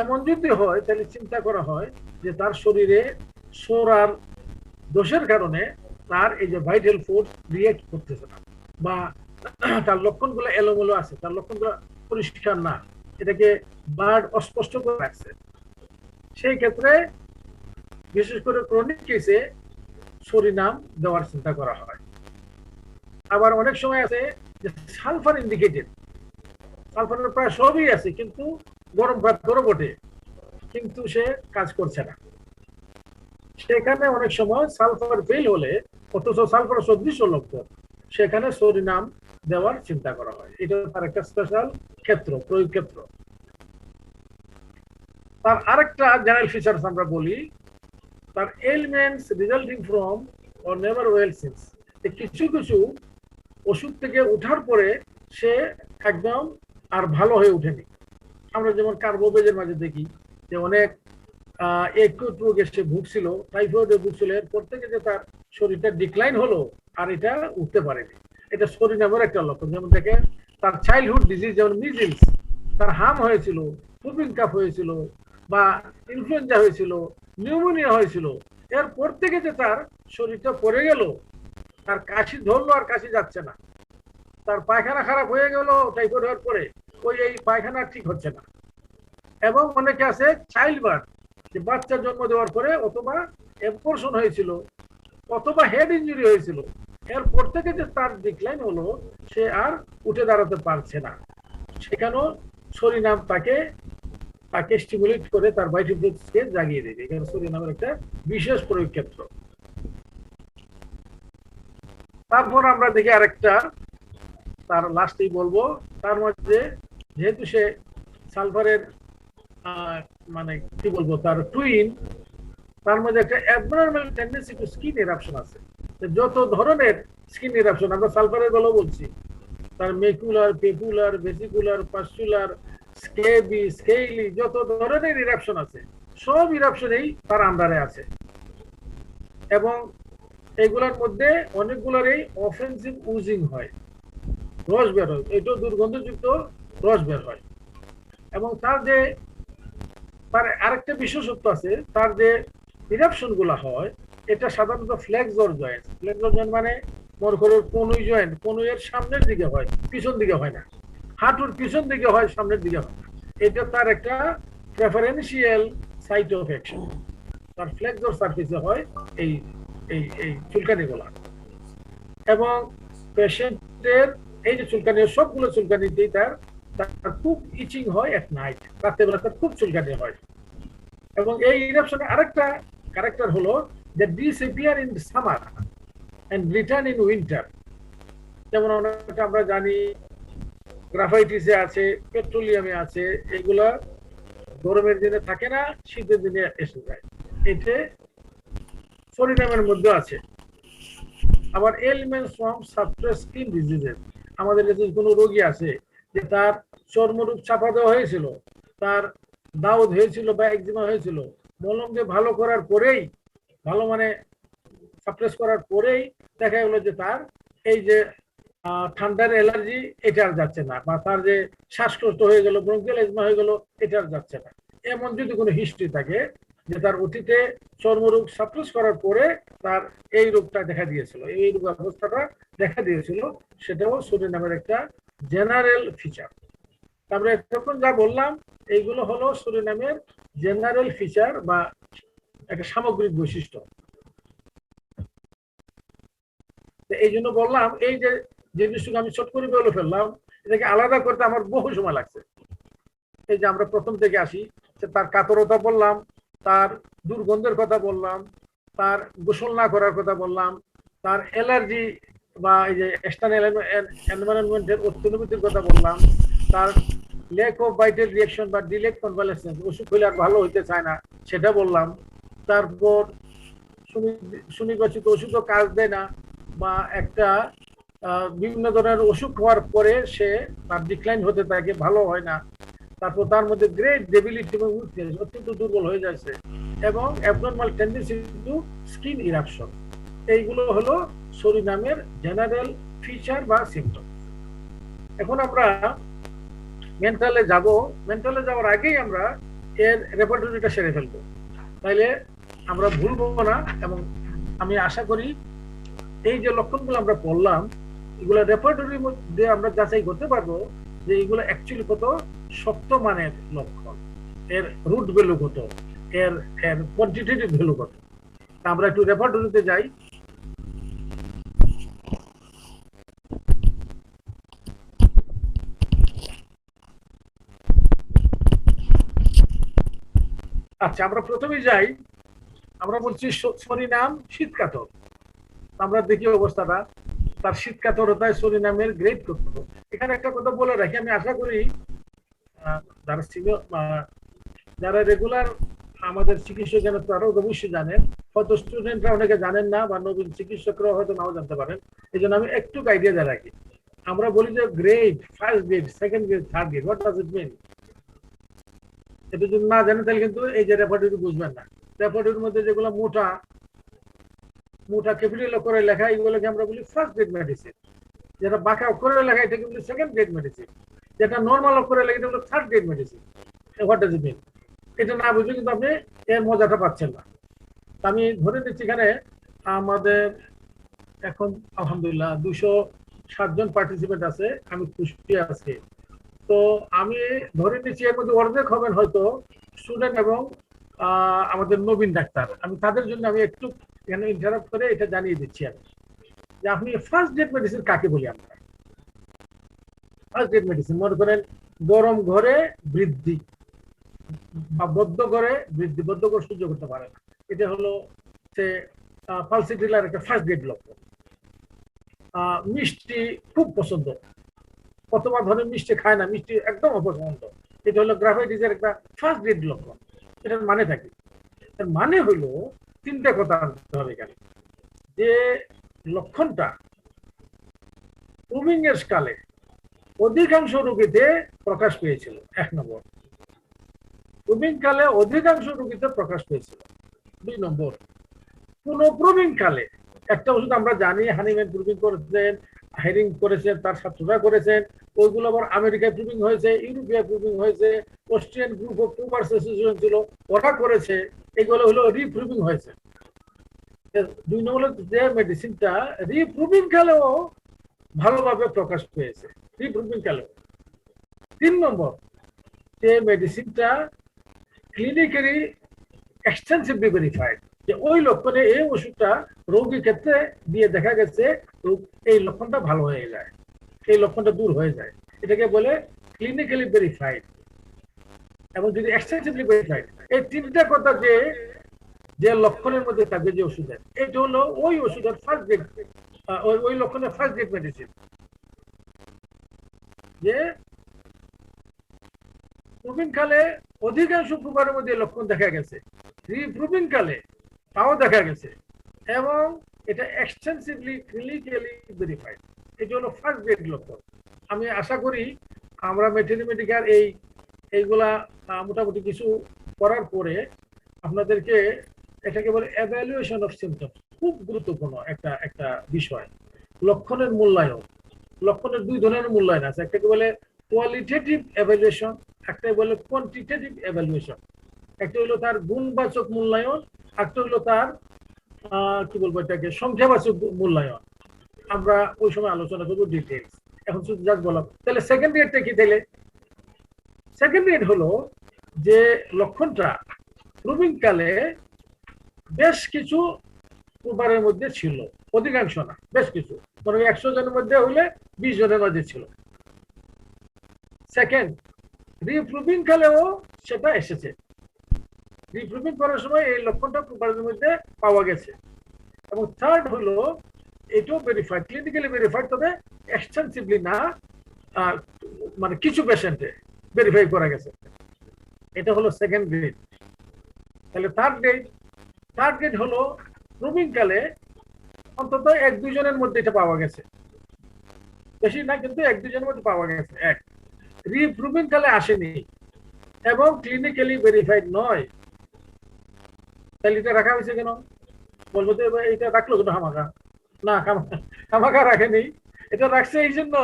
এমন যদি হয় তাহলে চিন্তা করা হয় যে তার শরীরে সোরার দোষের কারণে তার এই যে ভাইটাল ফোর্স রিয়েক্ট করতেছে না, বা তার লক্ষণগুলো এলোমেলো আছে, তার লক্ষণগুলো পরিষ্কার না, এটাকে বার্ড অস্পষ্ট করে রাখছে। সেই ক্ষেত্রে বিশেষ করে ক্রনিক কেসে সরিনাম দেওয়ার চিন্তা করা হয়। আবার অনেক সময় আছে যে সালফার ইন্ডিকেটেড, সালফারের প্রায় সবই আছে কিন্তু গরম ভাত করে বটে, কিন্তু সে কাজ করছে না। সেখানে অনেক সময় সালফার ফেল হলে, অথচ সালফার সদৃশ লক্ষণ, সেখানে সরিনাম দেওয়ার চিন্তা করা হয়। এটা তার একটা স্পেশাল ক্ষেত্র, প্রয়োগ ক্ষেত্র। তার আরেকটা জেনারেল ফিচার্স আমরা বলি, তার elements resulting from or never well since. কিছু কিছু ওষুধ থেকে উঠার পরে সে একদম আর ভালো হয়ে উঠেনি। আমরা যেমন কার্বোবেজের মাঝে দেখি যে অনেক একুট রোগে সে ভুগছিল, টাইফয়েডে ভুগছিল, এরপর থেকে যে তার শরীরটা ডিক্লাইন হলো আর এটা উঠতে পারেনি। এটা সরিনামের একটা লক্ষণ। যেমন দেখেন তার চাইল্ডহুড ডিজিজ, যেমন মিজিলস, তার হাম হয়েছিল, হুপিং কাফ হয়েছিল, বা ইনফ্লুয়েঞ্জা হয়েছিল, নিউমোনিয়া হয়েছিল, এরপর থেকে যে তার শরীরটা পড়ে গেল, তার কাশি ধরলো আর কাশি যাচ্ছে না, তার পায়খানা খারাপ হয়ে গেল টাইফয়েড হওয়ার পরে, এই পায়খানা ঠিক হচ্ছে না। এবং অনেকে আছে চাইল্ড বার্থ, যে বাচ্চা জন্ম দেওয়ার পরে অথবা অ্যাবর্শন হয়েছিল অথবা হেড ইনজুরি হয়েছিল, এরপর থেকে যে তার ডিক্লাইন হলো, সে আর উঠে দাঁড়াতে পারছে না, সেখানেও সরিনাম তাকে স্টিমুলেট করে তার ভাইটাল ফোর্সকে জাগিয়ে দেবে। এখানে সরিনামের একটা বিশেষ প্রয়োগ ক্ষেত্র। তারপর আমরা দেখি আরেকটা, তার লাস্টেই বলবো, তার মধ্যে যেহেতু সে সালফারের মানে কি বলবো তার টুইন, তার মধ্যে একটা অ্যাবনর্মাল টেন্ডেন্সি টু স্কিন এরাপশন আছে। যত ধরনের স্কিন এরাপশন আমরা সালফারের বেলাও বলছি, তার মেকুলার, পেপুলার, ভেসিকুলার, পাস্টুলার, স্কেবি, স্কেইলি, যত ধরনের ইরাপশন আছে সব ইরাপশনেই তার আন্ডারে আছে। এবং এগুলোর মধ্যে অনেকগুলোরই অফেন্সিভ উজিং হয়, রস বের হয়, এটাও দুর্গন্ধযুক্ত রস বের হয়। এবং তার আরেকটা বিশেষত্ব আছে, তার যে ইরাপশন গুলা হয় এটা সাধারণত ফ্লেক্সর জয়েন্ট। ফ্লেক্সর জয়েন্ট মানে মনে করো কনুই জয়েন্ট, কনুইয়ের সামনের দিকে হয়, পিছন দিকে হয় না। হাঁটুর পিছন দিকে হয়, সামনের দিকে হয় না। এটা তার একটা প্রেফারেন্সিয়াল সাইট অফ অ্যাকশন। তার ফ্লেক্সর সারফেসে হয় এই এই এই চুলকানি গুলা। এবং পেশেন্টের এই যে চুলকানি, সবগুলো চুলকানিতেই তার খুব ইচিং হয় এট নাইট, রাত্রেবেলা তার খুব চুলকানি হয়। এবং এই ইরাপশনের আরেকটা ক্যারেক্টার হলো যে disappear in summer and return in winter. যেমন অনেকটা আমরা জানি গ্রাফাইটিসে আছে, পেট্রোলিয়ামে আছে, এগুলা গরমের দিনে থাকে না, শীতের দিনে এসে যায়। এতে সরিনামের মধ্যে আছে। আবার এলিমেন্টস ফ্রম সাবস্ট্রেস স্কিন ডিজিজেস, আমাদের যদি কোনো রোগী আছে যে তার চর্মরোগ চাপা দেওয়া হয়েছিল, তার দাউদ হয়েছিল বা একজিমা হয়েছিল, মলম দিয়ে ভালো করার পরেই, ভালো মানে সাপ্রেস করার পরেই দেখা গেলো যে তার এই যে ঠান্ডার অ্যালার্জি এটা আর যাচ্ছে না, বা তার যে শ্বাসকষ্ট হয়ে গেল, ব্রঙ্কিয়াল এজমা হয়ে গেল, এটা আর যাচ্ছে না। এমন যদি কোনো হিস্ট্রি থাকে যে তার অতীতে চর্মরোগ সাপ্রেস করার পরে তার এই রোগটা দেখা দিয়েছিল, এই রোগ অবস্থাটা দেখা দিয়েছিল, সেটাও সুরিনামের একটা জেনারেল ফিচার। তারপরে তখন যা বললাম এইগুলো হলো সুরিনামের জেনারেল ফিচার বা একটা সামগ্রিক বৈশিষ্ট্য। এই জন্য বললাম এই যে জিনিসটুকু আমি ছোট করে বলে ফেললাম, এটাকে আলাদা করতে আমার বহু সময় লাগছে। এই যে আমরা প্রথম থেকে আসি, তার কাতরতা বললাম, তার দুর্গন্ধের কথা বললাম, তার গোসল না করার কথা বললাম, তার অ্যালার্জি বা এই যে এক্সটার্নাল এনভায়রনমেন্টের অত্যনুভূতির কথা বললাম, তার ল্যাক অফ ভাইটাল রিঅ্যাকশন বা ডিলেড কনভালেসেন্স, অসুখ হলে আর ভালো হইতে চায় না, সেটা বললাম। তারপর সুনির্বাচিত ওষুধও কাজ দেয় না, বা একটা বিভিন্ন ধরনের অসুখ হওয়ার পরে সে তার ডিক্লাইন হতে থাকে, ভালো হয় না। তারপর তার মধ্যে গ্রেট ডেবিলিটি এবং উইকনেস, অত্যন্ত দুর্বল হয়ে যাচ্ছে, এবং abnormal tendency to skin eruption. এইগুলো হলো সুরিনামের জেনারেল ফিচার বা সিম্পটম। এখন আমরা মেন্টালে যাব। মেন্টালে যাওয়ার আগেই আমরা এর রেপার্টরিটা সেরে ফেলবো, তাইলে আমরা ভুলবো না। এবং আমি আশা করি এই যে লক্ষণগুলো আমরা পড়লাম, এগুলো রেপার্টরির মধ্যে আমরা যাচাই করতে পারবো যে এগুলো অ্যাকচুয়ালি কত শক্ত মানের লক্ষণ, এর রুট ভ্যালু কত, এর এর কোয়ান্টিটেটিভ ভ্যালু কত। আমরা একটু রেপার্টরিতে যাই। আচ্ছা, আমরা প্রথমেই যাই। আমরা বলছি সুরিনাম শীতকাতর। আমরা দেখি অবস্থাটা, তার শীতকাতরতায় সুরিনামের গ্রেড কত। এখানে একটা কথা বলে রাখি, আমি আশা করি যারা সিনিয়র, যারা রেগুলার আমাদের চিকিৎসক জানেন তারাও অবশ্যই জানেন, হয়তো স্টুডেন্টরা অনেকে জানেন না, বা নবীন চিকিৎসকরা হয়তো নাও জানতে পারেন। এই জন্য আমি একটু আইডিয়া দিয়ে রাখি। আমরা বলি যে grade, first grade, second grade, third grade, what does it mean? এটা যদি না জানেন তাহলে কিন্তু এই যে রেপার্টরি বুঝবেন না। রেপার্টরির মধ্যে যেগুলো মোটা মোটা ক্যাপিটাল করে লেখা, এগুলোকে আমরা বলি ফার্স্ট গ্রেড মেডিসিন। যেটা বাঁকা অক্ষরে লেখা এটাকে বলি সেকেন্ড গ্রেড মেডিসিন। যেটা নর্মাল অক্ষরে লেখা এটা হলো third grade medicine. What does it mean? এটা না বুঝে কিন্তু আপনি এর মজাটা পাচ্ছেন না। আমি ধরে নিচ্ছি এখানে আমাদের এখন আলহামদুলিল্লাহ 207 জন পার্টিসিপেন্ট আছে, আমি খুশি আছি। তো আমি ধরে নিচ্ছি এর মধ্যে অর্ধেক হবেন হয়তো স্টুডেন্ট এবং আমাদের নবীন ডাক্তার। আমি তাদের জন্য আমি একটু এখানে ইন্টারাপ্ট করে এটা জানিয়ে দিচ্ছি আমি, যে আপনি ফার্স্ট গ্রেড মেডিসিন কাকে বলি আমরা। ফার্স্ট গ্রেড মেডিসিন মনে করেন গরম ঘরে বৃদ্ধি, বা বদ্ধ ঘরে বৃদ্ধি, বদ্ধ ঘর সহ্য করতে পারে না, এটা হলো সে পালসিটিলার একটা ফার্স্ট গ্রেড লক্ষণ। মিষ্টি খুব পছন্দ, কতবার ধরনের মিষ্টি খায় না, মিষ্টি একদম অপছন্দ, এটা হলো গ্রাফাইটিসের একটা ফার্স্ট গ্রেড লক্ষণ। এটার মানে থাকে, এর মানে হলো তিনটা কথা আনতে হবে এখানে। যে লক্ষণটা প্রুভিং এর স্কালে অধিকাংশ রোগীতে প্রকাশ পেয়েছিল, 1 নম্বর। প্রুভিং কালে অধিকাংশ রোগীতে প্রকাশ পেয়েছিল, 2 নম্বর। পুনঃপ্রুভিং কালে একটা ওষুধ আমরা জানি হানিম্যান প্রুভিং করেছেন, হেরিং করেছেন, তার ছাত্ররা করেছেন, ওইগুলো আবার আমেরিকায় প্রুভিং হয়েছে, ইউরোপে প্রুভিং হয়েছে, অস্ট্রিয়ান গ্রুপ অফ প্রুভার্স অ্যাসোসিয়েশন ছিল, ওরা করেছে, এগুলো হলো রিপ্রুভিং হয়েছে। 2 নম্বর যে মেডিসিনটা রিপ্রুভিং কালেও ভালোভাবে প্রকাশ পেয়েছে, রিপ্রুভিং কালেও। 3 নম্বর যে মেডিসিনটা ক্লিনিক্যালি এক্সটেন্সিভলি ভেরিফাইড, যে ওই লক্ষণে এই ওষুধটা রোগীর ক্ষেত্রে দিয়ে দেখা গেছে এই লক্ষণটা ভালো হয়ে যায়, এই লক্ষণটা দূর হয়ে যায়, এটাকে বলে ক্লিনিক্যালি ভেরিফাইড। এবং যদি এক্সটেন্সিভলি ভেরিফাইড, এই তিনটা কথা যে যে লক্ষণের মধ্যে থাকবে যে ওষুধের, এটা হলো ওই ওষুধের ফার্স্ট গ্রেড, ওই লক্ষণের ফার্স্ট গ্রেড মেডিসিন। যে প্রুভিং কালে অধিকাংশ প্রকারের মধ্যে লক্ষণ দেখা গেছে, রিপ্রুভিং কালে তাও দেখা গেছে, এবং এটা এক্সটেন্সিভলি ক্লিনিক্যালি ভেরিফাইড, এটা হলো ফার্স্ট গ্রেড লক্ষণ। আমি আশা করি আমরা মেডিকেল এইগুলা মোটামুটি কিছু করার পরে আপনাদেরকে, এটাকে বলে এভ্যালুয়েশন অফ সিমটমস, খুব গুরুত্বপূর্ণ একটা বিষয়। লক্ষণের মূল্যায়ন, লক্ষণের 2 ধরনের মূল্যায়ন আছে, একটাকে বলে কোয়ালিটেটিভ এভ্যালুয়েশন, একটা বলে কোয়ান্টিটেটিভ এভ্যালুয়েশন। একটা হলো তার গুণবাচক মূল্যায়ন, একটা হলো তার কি বলবো এটাকে সংখ্যাবাচক মূল্যায়ন। আমরা ওই সময় আলোচনা করবো ডিটেলস, এখন শুধু জাস্ট বললাম। তাহলে সেকেন্ড গ্রেডটা কি? তাহলে সেকেন্ড গ্রেড হলো যে লক্ষণটা প্রুভিং কালে বেশ কিছু প্রকারের মধ্যে ছিল, অধিকাংশ না, বেশ কিছু, মানে 100 জনের মধ্যে হইলে 20 জনের মধ্যে ছিল। সেকেন্ড, রিপ্রুভিং কালেও সেটা এসেছে, রিপ্রুভিং করার সময় এই লক্ষণটা প্রকারের মধ্যে পাওয়া গেছে। এবং থার্ড হলো এটাও ভেরিফাইড, ক্লিনিক্যালি ভেরিফাইড, তবে এক্সটেন্সিভলি না, মানে কিছু পেশেন্টে ভেরিফাই করা গেছে। এটা হলো সেকেন্ড গ্রেড। তাহলে থার্ড গ্রেড হলো প্রুভিং কালে অন্তত 1-2 জনের মধ্যে এটা পাওয়া গেছে, বেশি না কিন্তু 1-2 জনের মধ্যে পাওয়া গেছে। এক, রিপ্রুভিং কালে আসেনি এবং ক্লিনিক্যালি ভেরিফাইড নয়, তাহলে এটা রাখা হয়েছে কেন? বলবো তো এটা রাখলো কেন হামাকা? না, হামাকা রাখেনি, এটা রাখছে এই জন্য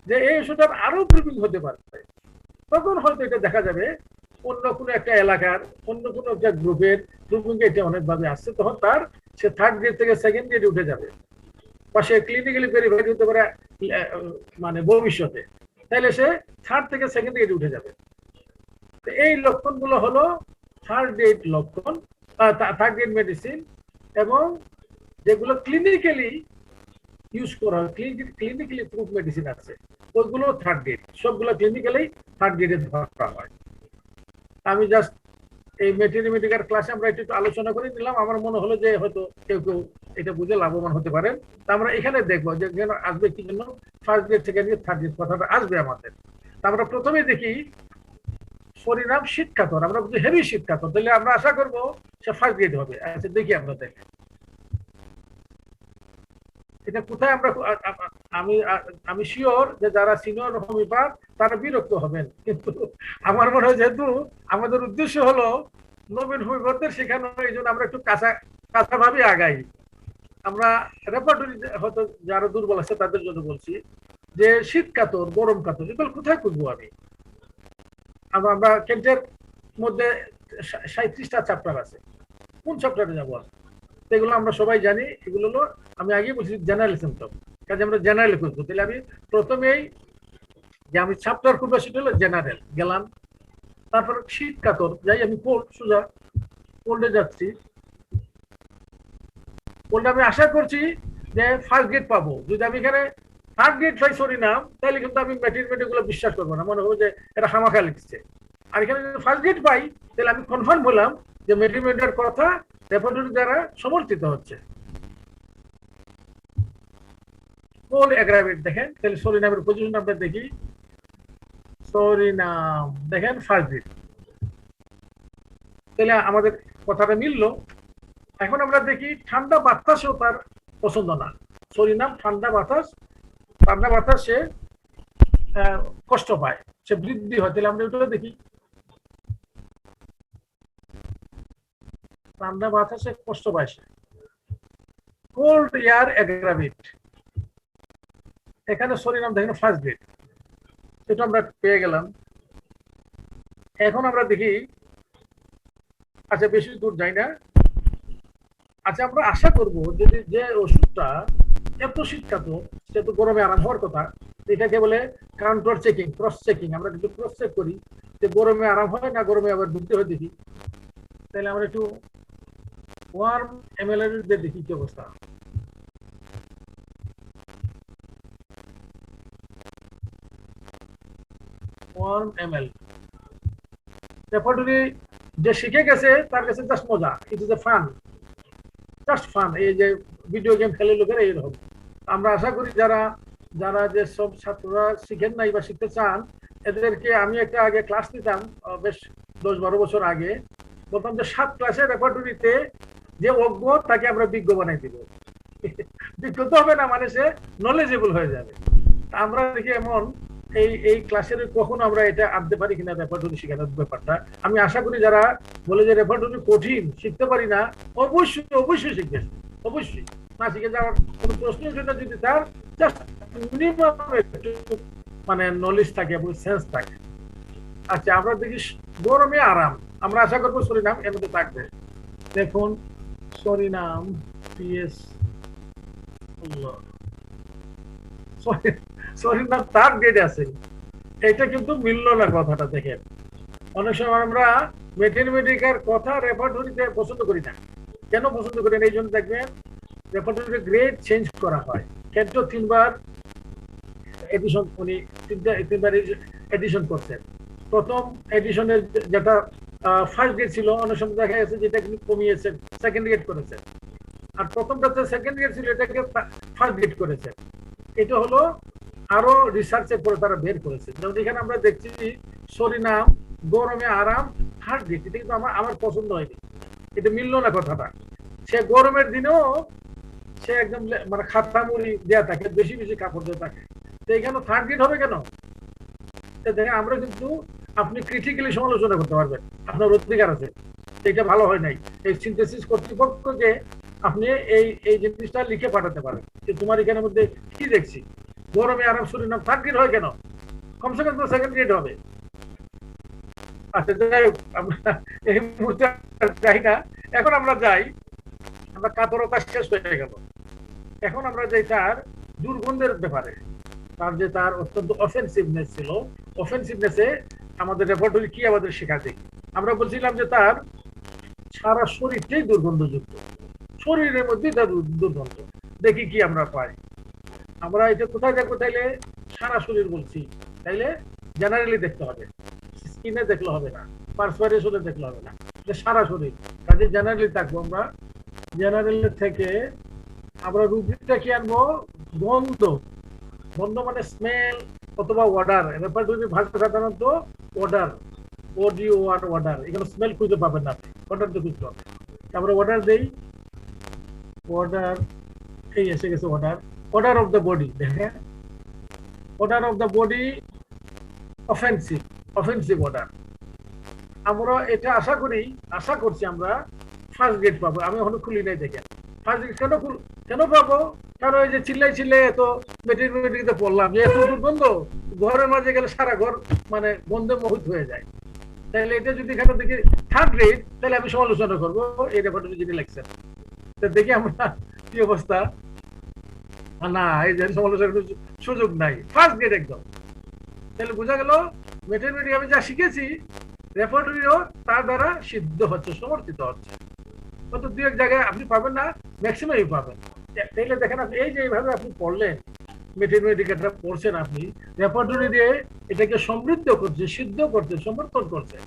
যে এই ওষুধটা আরো প্রুভিং হতে পারে, তখন হয়তো এটা দেখা যাবে অন্য কোনো একটা এলাকার অন্য কোনো একটা গ্রুপের প্রুভিং এটা অনেকভাবে আসছে, তখন তার সে থার্ড গ্রেড থেকে সেকেন্ড গ্রেডে উঠে যাবে, বা সে ক্লিনিক্যালি ভেরিফাইড হতে পারে মানে ভবিষ্যতে, তাহলে সে থার্ড থেকে সেকেন্ড গ্রেডে উঠে যাবে। এই লক্ষণগুলো হলো থার্ড গ্রেড লক্ষণ, থার্ড গ্রেড মেডিসিন, এবং যেগুলো ক্লিনিক্যালি ইউজ করা হয়, ক্লিনিক্যালি প্রুফ মেডিসিন আছে, ওইগুলো থার্ড গ্রেড, সবগুলো ক্লিনিক্যালি থার্ড গ্রেডে ধরা হয়। আমি জাস্ট এই মেডিকেল ক্লাসে আমরা একটু আলোচনা করে নিলাম, আমার মনে হলো যে হয়তো কেউ কেউ এটা বুঝে লাভবান হতে পারেন। তা আমরা এখানে দেখবো যে আসবে কি জন্য ফার্স্ট গ্রেড থেকে নিয়ে থার্ড গ্রেড কথাটা আসবে আমাদের। তা আমরা প্রথমে দেখি পরিণাম শীতকাতর, আমরা বলছি হেভি শীতকাতর, তাহলে আমরা আশা করবো সে ফার্স্ট গ্রেড হবে। আচ্ছা দেখি আমরা দেখি এটা কোথায়। আমরা আমি শিওর যে যারা সিনিয়র হোমিওপ্যাথ তারা বিরক্ত হবেন, কিন্তু আমার মনে হয় যেহেতু আমাদের উদ্দেশ্য হলো নবীন হোমিওপ্যাথদের শেখানো, এই জন্য আমরা একটু কাঁচা ভাবে আগাই। আমরা রেপার্টরি হয়তো যারা দুর্বল আছে তাদের জন্য বলছি যে শীত কাতর, গরম কাতর, এগুলো কোথায় খুঁজবো আমি? আমরা কেন্টের মধ্যে 37টা চ্যাপ্টার আছে, কোন চ্যাপ্টারে যাবো? এগুলো আমরা সবাই জানি, এগুলো হলো আমি আগে বলছি জেনারেল সিমটম, কাজে আমরা জেনারেল খুঁজবো। তাহলে আমি প্রথমেই যে আমি চ্যাপ্টার খুঁজবো সেটা হলো জেনারেল গেলাম, তারপর শীত কাতর যাই, আমি কোল্ড সোজা কোল্ডে যাচ্ছি। কোল্ডে আমি আশা করছি যে ফার্স্ট গ্রেড পাবো। যদি আমি এখানে থার্ড গ্রেড পাই সরি নাম, তাহলে কিন্তু আমি ম্যাটেরিয়াল গুলো বিশ্বাস করবো না, মনে হবে যে এটা খামাখা লিখছে। আর এখানে যদি ফার্স্ট গ্রেড পাই তাহলে আমি কনফার্ম হলাম যে ম্যাটেরিয়ালের কথা রেপার্টরি দ্বারা সমর্থিত হচ্ছে। কোল্ড অ্যাগ্রাভেট দেখেন, তাহলে সরিনামের পজিশন আমরা দেখি, সরিনাম দেখেন ফার্স্ট গ্রেড, তাহলে আমাদের কথাটা মিললো। এখন আমরা দেখি ঠান্ডা বাতাসও তার পছন্দ না, সরিনাম ঠান্ডা বাতাস সে কষ্ট পায়, সে বৃদ্ধি হয়। তাহলে আমরা ওটা দেখি, ঠান্ডা বাতাসে কষ্ট পায় সে, কোল্ড এয়ার অ্যাগ্রাভিট, এখানে সরিনাম দেখেন ফার্স্ট গ্রেড, এটা আমরা পেয়ে গেলাম। এখন আমরা দেখি, আচ্ছা বেশি দূর যাই না, আচ্ছা আমরা আশা করব যদি যে ওষুধটা এত শীতকাত, সে তো গরমে আরাম হওয়ার কথা, এটাকে বলে কাউন্টার চেকিং, ক্রস চেকিং, আমরা কিন্তু ক্রস চেক করি যে গরমে আরাম হয় না গরমে আবার ঢুকতে হয় দেখি। তাহলে আমরা একটু ওয়ার্ম এমএলএর দেখি কি অবস্থা। ওয়ার্ম এমএল রেপার্টরি যে শিখে গেছে তার কাছে জাস্ট মজা, ইট is A fun, just fun. এই যে ভিডিও গেম খেলে লোকেরা এইরকম। আমরা আশা করি যারা যারা যে সব ছাত্ররা শিখেন নাই বা শিখতে চান, এদেরকে আমি একটা আগে ক্লাস নিতাম বেশ 10-12 বছর আগে, বলতাম যে 7 ক্লাসের রেপার্টরিতে যে অজ্ঞ তাকে আমরা বিজ্ঞ বানাই দিব। বিজ্ঞ তো হবে না, মানে সে নলেজেবল হয়ে যাবে। আমরা দেখি এমন এই ক্লাসের কখনো আমরা এটা আনতে পারি কিনা রেপার্টরি শেখানোর ব্যাপারটা। আমি আশা করি যারা বলে যে রেপার্টরি কঠিন শিখতে পারি না, অবশ্যই অবশ্যই শিখবে, অবশ্যই। না শিখে যাওয়ার কোনো প্রশ্নের জন্য যদি তার জাস্ট মিনিমাম একটু মানে নলেজ থাকে এবং সেন্স থাকে। আচ্ছা আমরা দেখি গরমে আরাম, আমরা আশা করবো সরিনাম এর মধ্যে থাকবে। দেখুন সরিনাম পিএস, সরিনাম তার গ্রেড আছে, এটা কিন্তু মিললো না কথাটা। দেখেন অনেক সময় আমরা ম্যাথমেটিকার কথা রেপার্টরিতে পছন্দ করি না। কেন পছন্দ করি না? এই জন্য দেখবেন রেপার্টরিতে গ্রেড চেঞ্জ করা হয়, কেন 3বার এডিশন, উনি 3বার এডিশন করতেন। প্রথম এডিশনের যেটা ফার্স্ট গ্রেড ছিল, অনেক সময় দেখা গেছে যেটা কিন্তু কমিয়েছেন, সেকেন্ড গ্রেড করেছেন। আর প্রথমটাতে সেকেন্ড গ্রেড ছিল, এটাকে ফার্স্ট গ্রেড করেছেন। এটা হলো আরো রিসার্চের পরে তারা বের করেছে। যেমন এখানে আমরা দেখছি সরিনাম গরমে আরাম হার্ট গ্রেড, এটা কিন্তু আমার পছন্দ হয়নি, এটা মিললো না কথাটা। সে গরমের দিনেও সে একদম মানে খাতা মুড়ি দেওয়া থাকে, বেশি বেশি কাপড় দেওয়া থাকে, তো এখানে থার্ড গ্রেড হবে কেন? দেখেন আমরা কিন্তু আপনি ক্রিটিক্যালি সমালোচনা করতে পারবেন, আপনার অধিকার আছে। এটা ভালো হয় নাই, এই সিনথেসিস কর্তৃপক্ষকে আপনি এই জিনিসটা লিখে পাঠাতে পারেন যে তোমার এখানের মধ্যে কি দেখছি গরমে আরাম সরিনাম থার্ড গ্রেড হয় কেন, কমসে কম সেকেন্ড গ্রেড হবে। আচ্ছা যাই হোক, আমরা এই মুহূর্তে যাই না, এখন আমরা যাই, আমরা কাতরতা শেষ হয়ে গেল, এখন আমরা যাই তার দুর্গন্ধের ব্যাপারে। তার অত্যন্ত অফেন্সিভনেস ছিল, অফেন্সিভনেসে আমাদের রেপার্টরি কি আমাদের শেখাতে। আমরা বলছিলাম যে তার সারা শরীরটাই দুর্গন্ধযুক্ত, শরীরের মধ্যে তার দুর্গন্ধ। দেখি কি আমরা পাই। আমরা এটা কোথায় দেখবো? তাইলে সারা শরীর বলছি, তাইলে জেনারেলি দেখতে হবে, স্কিনে দেখলে হবে না, পার্সপাইরেশনে দেখলে হবে না, সারা শরীর। কাজে জেনারেলি থাকবো আমরা। জেনারেলি থেকে আমরা রুব্রিকটা কি আনবো? গন্ধ। গন্ধ মানে স্মেল অথবা ওয়াডার। রেপার্টরি ভাষা সাধারণত ওয়াডার, ওডিও আর ওয়াডার, এখানে স্মেল খুঁজে পাবেন না, ওয়াডার তো খুঁজতে হবে। তারপরে ওয়াডার দেই, ওয়াডার এই এসে গেছে odour, odour of the body. দেখেন odour of the body offensive, offensive odour. আমরা এটা আশা করছি আমরা ফার্স্ট গ্রেড পাবো। আমি এখনো খুলি নাই, দেখেন ফার্স্ট গ্রেড কেন পাবো? কারণ এই যে চিল্লাই এত মেটেরিয়ালতে পড়লাম যে এত দুর্গন্ধ, ঘরের মাঝে গেলে সারা ঘর মানে গন্ধে মোহিত হয়ে যায়। তাহলে এটা যদি এখানে দেখি থার্ড গ্রেড, তাহলে আমি সমালোচনা করবো এই রেপার্টরি যিনি লিখছেন। দেখি আমরা কি অবস্থা। না, এই যে সমালোচনার সুযোগ নাই, ফার্স্ট গ্রেড একদম। তাহলে বোঝা গেল মেটেরিয়াল আমি যা শিখেছি রেপার্টরিও তার দ্বারা সিদ্ধ হচ্ছে, সমর্থিত হচ্ছে। হয়তো 2-1 জায়গায় আপনি পাবেন না, ম্যাক্সিমামই পাবেন। তাইলে দেখেন আপনি এই যে এইভাবে আপনি পড়লেন, মেটেরিয়ালটা পড়ছেন, আপনি রেপার্টরি দিয়ে এটাকে সমৃদ্ধ করছে, সিদ্ধ করছে, সমর্থন করছে,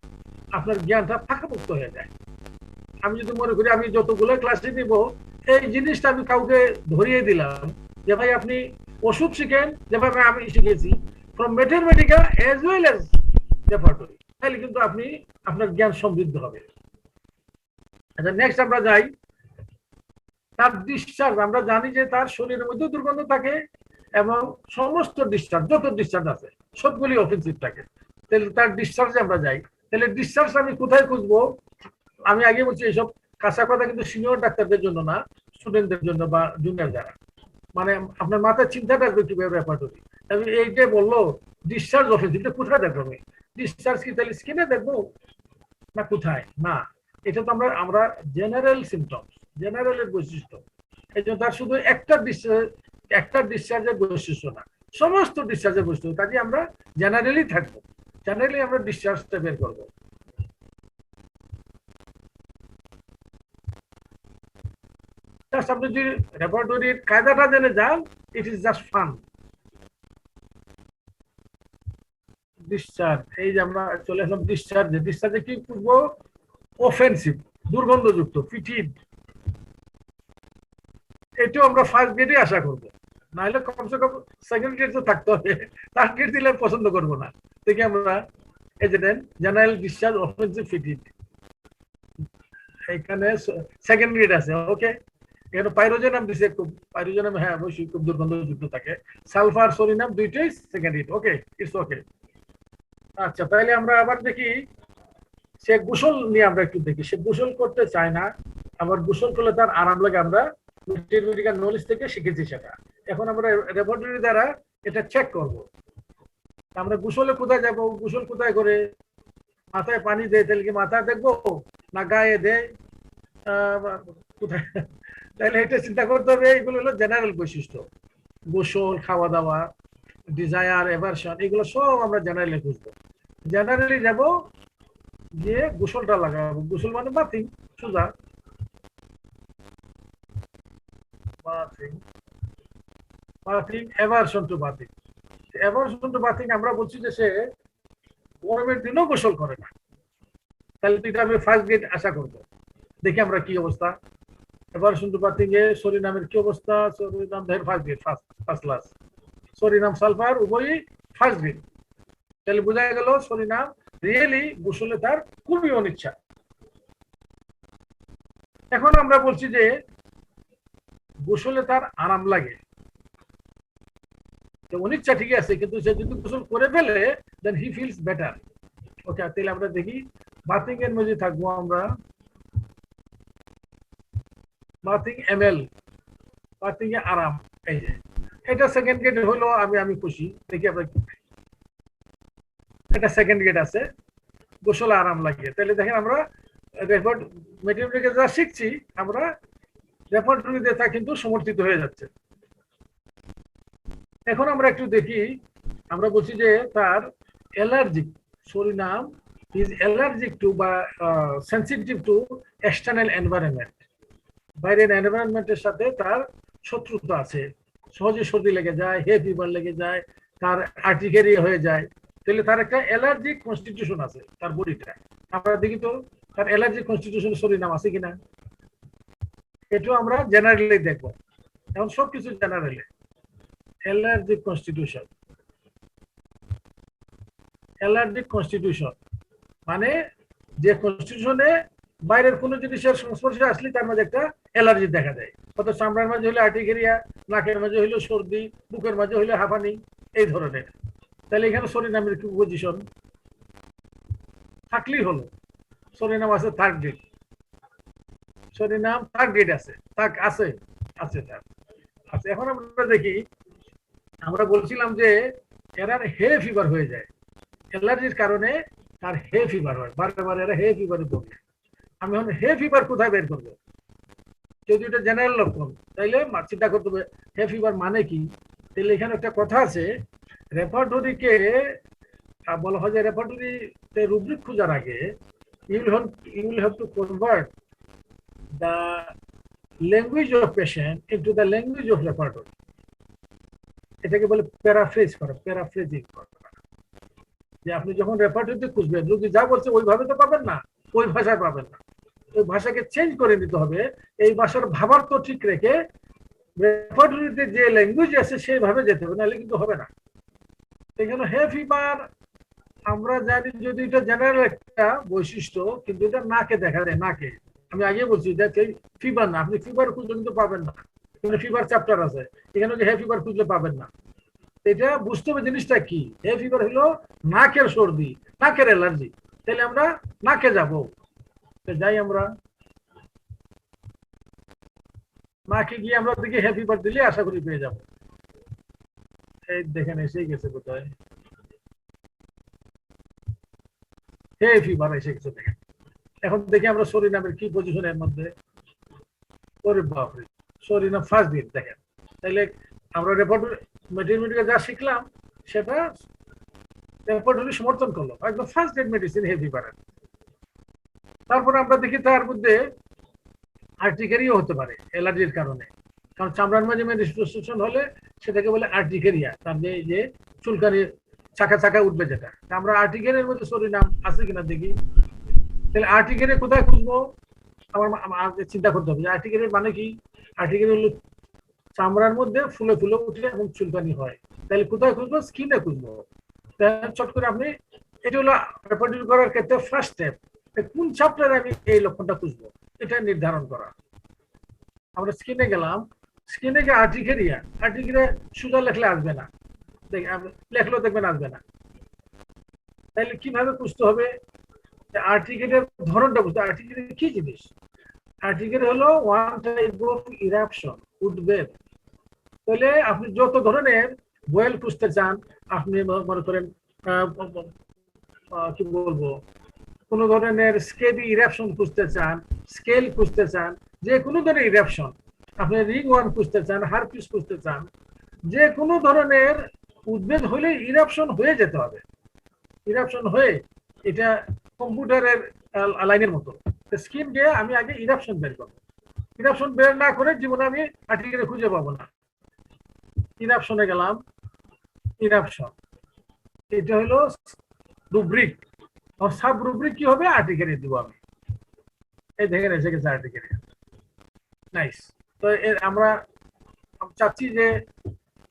আপনার জ্ঞানটা ফাঁকামুক্ত হয়ে যায়। আমি যদি মনে করি আমি যতগুলো ক্লাসে দিব এই জিনিসটা আমি কাউকে ধরিয়ে দিলাম যে ভাই আপনি ওষুধ শিখেন যেভাবে আমি শিখেছি from materia medica as well age repertory, তাহলে কিন্তু আপনি আপনার জ্ঞান সমৃদ্ধ হবে। আচ্ছা নেক্সট আমরা যাই তার ডিসচার্জ। আমরা জানি যে তার শরীরের মধ্যে দুর্গন্ধ থাকে এবং সমস্ত ডিসচার্জ, যত ডিসচার্জ আছে সবগুলি অফেন্সিভ থাকে। তাহলে তার ডিসচার্জে আমরা যাই। তাহলে ডিসচার্জ আমি কোথায় খুঁজবো? আমি আগে বলছি এইসব কাঁচা কথা কিন্তু সিনিয়র ডাক্তারদের জন্য না, স্টুডেন্টদের জন্য বা জুনিয়র যারা, মানে আপনার মাথায় চিন্তা থাকবে কিভাবে রেপার্টরি। আমি এইটাই বললো ডিসচার্জ অফেন্স, এটা কোথায় দেখবো আমি? ডিসচার্জ কি তাহলে স্কিনে দেখবো না কোথায়? না, এটা তো আমরা আমরা জেনারেল সিমটমস, জেনারেলের বৈশিষ্ট্য। এই জন্য তার শুধু একটা ডিসচার্জের বৈশিষ্ট্য না, সমস্ত ডিসচার্জের বৈশিষ্ট্য। কাজে আমরা জেনারেলি থাকবো, জেনারেলি আমরা ডিসচার্জটা বের করবো। আপনি যদি রেপার্টরির কায়দাটা জেনে যান, it is just fun. Discharge, এই যে আমরা চলে আসলাম ডিসচার্জে। ডিসচার্জে কি করবো? অফেন্সিভ, দুর্গন্ধযুক্ত, ফিটিড, এটাও আমরা ফার্স্ট গ্রেডে আশা করবো। না হলে কমসে কম সেকেন্ড গ্রেড তো থাকতে হবে, থার্ড গ্রেড দিলে পছন্দ করবো না। দেখি আমরা এই যে দেন জেনারেল ডিসচার্জ অফেন্সিভ ফিটিড, এখানে সেকেন্ড গ্রেড আছে। ওকে, এখানে পাইরোজেনাম দিছে, খুব পাইরোজেনাম, হ্যাঁ অবশ্যই খুব দুর্গন্ধযুক্ত থাকে। সালফার সোডিয়াম দুইটাই second grade. Okay, it's okay. আচ্ছা, তাহলে আমরা আবার দেখি সে গোসল নিয়ে আমরা একটু দেখি। সে গোসল করতে চায় না, আবার গোসল করলে তার আরাম লাগে। আমরা মেডিকেল নলেজ থেকে শিখেছি সেটা। এখন আমরা ল্যাবরেটরি দ্বারা এটা চেক করব। আমরা গোসলে কোথায় যাব? গোসল কোথায় করে? মাথায় পানি দেয়, তাহলে কি মাথায় দেখবো না গায়ে দেয়? কোথায়? তাহলে এটা চিন্তা করতে হবে। এগুলো হলো জেনারেল বৈশিষ্ট্য। গোসল, খাওয়া দাওয়া, ডিজায়ার, এভারশন, এগুলো সব আমরা জেনারেলি বুঝবো। জেনারেলি যাব, গিয়ে গোসলটা লাগাবো। গোসল মানে বাথিং, সোজা bathing. Bathing, aversion to bathing. Aversion to bathing আমরা বলছি যে সে গরমের দিনও গোসল করে না, তাহলে এটা আমি ফার্স্ট গ্রেড আশা করবো। দেখি আমরা কি অবস্থা। এভারশন টু বাথিং এ সরিনামের কি অবস্থা? সরিনাম ধর first grade, first class. Psorinum sulphur উভয়ই ফার্স্ট গ্রেড। তাহলে বোঝা গেল সরিনাম রিয়েলি গোসলে তার খুবই অনিচ্ছা। এখন আমরা বলছি যে গোসলে তার আরাম লাগে, অনিচ্ছা ঠিক আছে, কিন্তু সে যদি গোসল করে ফেলে দেন হি ফিলস বেটার। ওকে, তাহলে আমরা দেখি বাথিং এর মধ্যে থাকবো আমরা। বাথিং এমএল, বাথিং এ আরাম, এই যে এটা সেকেন্ড গ্রেড হলো, আমি খুশি। দেখি আমরা কি, এটা সেকেন্ড গ্রেড আছে, গোসলে আরাম লাগে। তাহলে দেখেন আমরা রেকর্ড মেটেরিয়াল যা শিখছি, আমরা রেপার্টরি তা কিন্তু সমর্থিত হয়ে যাচ্ছে। এখন আমরা একটু দেখি, আমরা বলছি যে তার allergic, psorinum is allergic to বা সেনসিটিভ টু এক্সটার্নাল এনভায়রনমেন্ট। বাইরের এনভায়রনমেন্টের সাথে তার শত্রুতা আছে, সহজে সর্দি লেগে যায়, হে ফিভার লেগে যায়, তার আর্টিকেরিয়া হয়ে যায়। তাহলে তার একটা অ্যালার্জিক কনস্টিটিউশন আছে তার বডিটা। আমরা দেখি তো তার অ্যালার্জিক কনস্টিটিউশন সরিনাম আছে কিনা। এটাও আমরা জেনারেলি দেখবো। এখন সবকিছু generally allergic constitution. Allergic constitution মানে যে কনস্টিটিউশনে বাইরের কোনো জিনিসের সংস্পর্শে আসলে তার মধ্যে একটা অ্যালার্জি দেখা যায়। কত চামড়ার মাঝে হলে আর্টিকেরিয়া, নাকের মাঝে হইলো সর্দি, বুকের মাঝে হইলে হাঁপানি, এই ধরনের। তাহলে এখানে সরিনামের কি পজিশন থাকলেই হলো। সরিনাম আছে third grade, psorinum third grade আছে, থাক আছে, আছে তার আছে। এখন আমরা দেখি, আমরা বলছিলাম যে এরার হে ফিভার হয়ে যায়, অ্যালার্জির কারণে তার হে ফিভার হয়, বারে বারে এরা হে ফিভারে ভোগে। আমি এখন হে ফিভার কোথায় বের করবো? যদি এটা জেনারেল লক্ষণ, তাইলে চিন্তা করতে হবে হে ফিভার মানে কি। তাহলে এখানে একটা কথা আছে, রেপার্টরিকে বলা হয় যে রেপার্টরিতে রুব্রিক খোঁজার আগে you will have to convert the language of patient into the language of repertory. এটাকে বলে প্যারাফ্রেজ করা, প্যারাফ্রেজিং করা। যে আপনি যখন রেপার্টরিতে খুঁজবেন, রোগী যা বলছে ওইভাবে তো পাবেন না, ওই ভাষায় পাবেন না, ওই ভাষাকে চেঞ্জ করে নিতে হবে। এই ভাষার ভাবার্থ ঠিক রেখে রেপার্টরিতে যে ল্যাঙ্গুয়েজ আছে সেইভাবে যেতে হবে, নাহলে কিন্তু হবে না। এখানে হে ফিভার আমরা জানি যদি এটা জেনারেল একটা বৈশিষ্ট্য, কিন্তু এটা নাকে দেখা যায়, নাকে। আমি আগে বলছি যে ফিভার না, আপনি ফিভার খুঁজলে কিন্তু পাবেন না, এখানে ফিভার চ্যাপ্টার আছে, এখানে হে ফিভার খুঁজলে পাবেন না। এটা বুঝতে হবে জিনিসটা কি। হে ফিভার হলো নাকের সর্দি, নাকের অ্যালার্জি। তাহলে আমরা নাকে যাব, যাই আমরা মাকে গিয়ে আমরা দেখি হ্যাপি বার দিলে আশা করি পেয়ে যাবো। এই দেখেন এসে গেছে কোথায়, হ্যাপি বার এসে গেছে দেখেন। এখন দেখি আমরা সরিনামের কি পজিশনের মধ্যে। ওরে বাপরে, সরিনাম ফার্স্ট দিন দেখেন। তাহলে আমরা মেটেরিয়াল যা শিখলাম সেটা রেপোর্টরি সমর্থন করলো, একদম ফার্স্ট এড মেডিসিন হেভি বারের। তারপরে আমরা দেখি তার মধ্যে আর্টিকেরিয়া হতে পারে অ্যালার্জির কারণে, কারণ চামড়ার মাঝে মেনিস্ট্রেশন হলে সেটাকে বলে আর্টিকেরিয়া, তার যে চুলকানি চাকা চাকা উঠবে যেটা। আমরা আর্টিকেরিয়ার মধ্যে সরিনাম আছে কিনা দেখি। তাহলে আর্টিকেরিয়া কোথায় খুঁজবো, আমার চিন্তা করতে হবে যে আর্টিকেরিয়ার মানে কি। আর্টিকেরিয়া হলো চামড়ার মধ্যে ফুলে ফুলে উঠে এবং চুলকানি হয়। তাহলে কোথায় খুঁজবো, স্কিনে খুঁজবো। চট করে আপনি, এটা হলো রেপোর্টিং করার ক্ষেত্রে ফার্স্ট স্টেপ, কোন চ্যাপ্টারে আমি এই লক্ষণটা খুঁজবো এটা নির্ধারণ করা। আমরা স্কিনে গেলাম, স্কিনে গিয়ে আর্টিকেরিয়া, আর্টিকেরিয়া সুজা লেখলে আসবে না, লেখলেও দেখবেন আসবে না। তাহলে কিভাবে খুঁজতে হবে, আর্টিকেরিয়ার ধরনটা বুঝতে। আর্টিকেরিয়া কি জিনিস, আর্টিকেরিয়া হলো ওয়ান টাইপ অফ ইরাপশন, উদ্বেগ। তাহলে আপনি যত ধরনের বয়েল খুঁজতে চান, আপনি মনে করেন কি বলবো, কোন ধরনের স্কেবি ইরাপশন খুঁজতে চান, স্কেল খুঁজতে চান, যে কোনো ধরনের ইরাপশন, আপনি রিং ওয়ার্ম খুঁজতে চান, হারপিস খুঁজতে চান, যে কোনো ধরনের উদ্বেগ হলে ইরাপশন হয়ে যেতে হবে। ইরাপশন হয়ে, এটা কম্পিউটারের লাইনের মতো, স্কিন দিয়ে আমি আগে ইরাপশন বের করবো। ইরাপশন বের না করে জীবনে আমি আর্টিকেল খুঁজে পাবো না। ইরাপশনে গেলাম, ইরাপশন এটা হলো রুব্রিক, সাব রুব্রিক কি হবে, আর্টিকেরিয়া দিব আমি। এই দেখেন এসে গেছে আর্টিকেরিয়া, নাইস। তো আমরা চাচ্ছি যে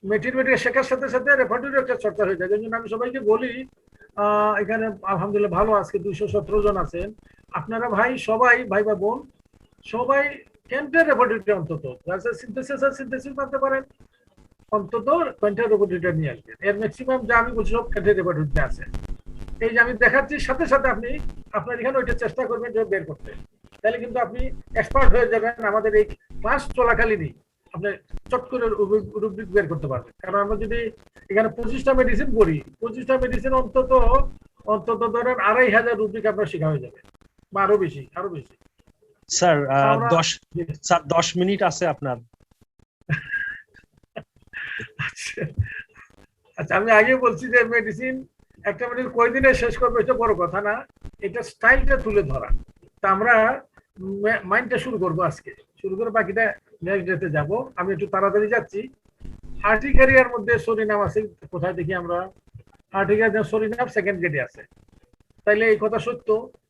মেটেরিয়াল শেখার সাথে সাথে রেপার্টরিও একটা চর্চা হয়ে যায়। জন্য আমি সবাইকে বলি, এখানে আলহামদুলিল্লাহ ভালো আজকে 217 জন আছেন আপনারা ভাই, সবাই ভাই বা বোন সবাই কেন্টের রেপার্টরি অন্তত সিনথেসিস করতে পারেন, অন্তত কেন্টের রেপার্টরিটা নিয়ে আসবেন। এর ম্যাক্সিমাম যা আমি বলছি সব কেন্টের রেপার্টরিতে আছে। এই যে আমি দেখাচ্ছি সাথে সাথে আপনি আপনার এখানে ওইটা চেষ্টা করবেন যে বের করতে, তাহলে কিন্তু আপনি এক্সপার্ট হয়ে যাবেন। আমাদের এই ক্লাস চলাকালীনই আপনি চট করে রুব্রিক বের করতে পারবেন। কারণ আমরা যদি এখানে 25টা মেডিসিন পড়ি, 25টা মেডিসিন অন্তত অন্তত ধরেন 2500 রুব্রিক আপনার শেখা হয়ে যাবে, বা আরো বেশি, আরো বেশি। স্যার 10 মিনিট আছে আপনার। আচ্ছা, আমি আগে বলছি যে মেডিসিন একটা মেডিসিন কয়দিনে শেষ করবো এটা বড় কথা না, এটা স্টাইলটা তুলে ধরা। তা আমরা মাইন্ডটা শুরু করবো আজকে, শুরু করে বাকিটা নেক্সট ডেতে যাবো। আমি একটু তাড়াতাড়ি যাচ্ছি। আর্টিকেরিয়ার মধ্যে সরিনাম আছে কোথায় দেখি আমরা, আর্টিকেরিয়া সরিনাম সেকেন্ড গ্রেডে আছে। তাইলে এই কথা সত্য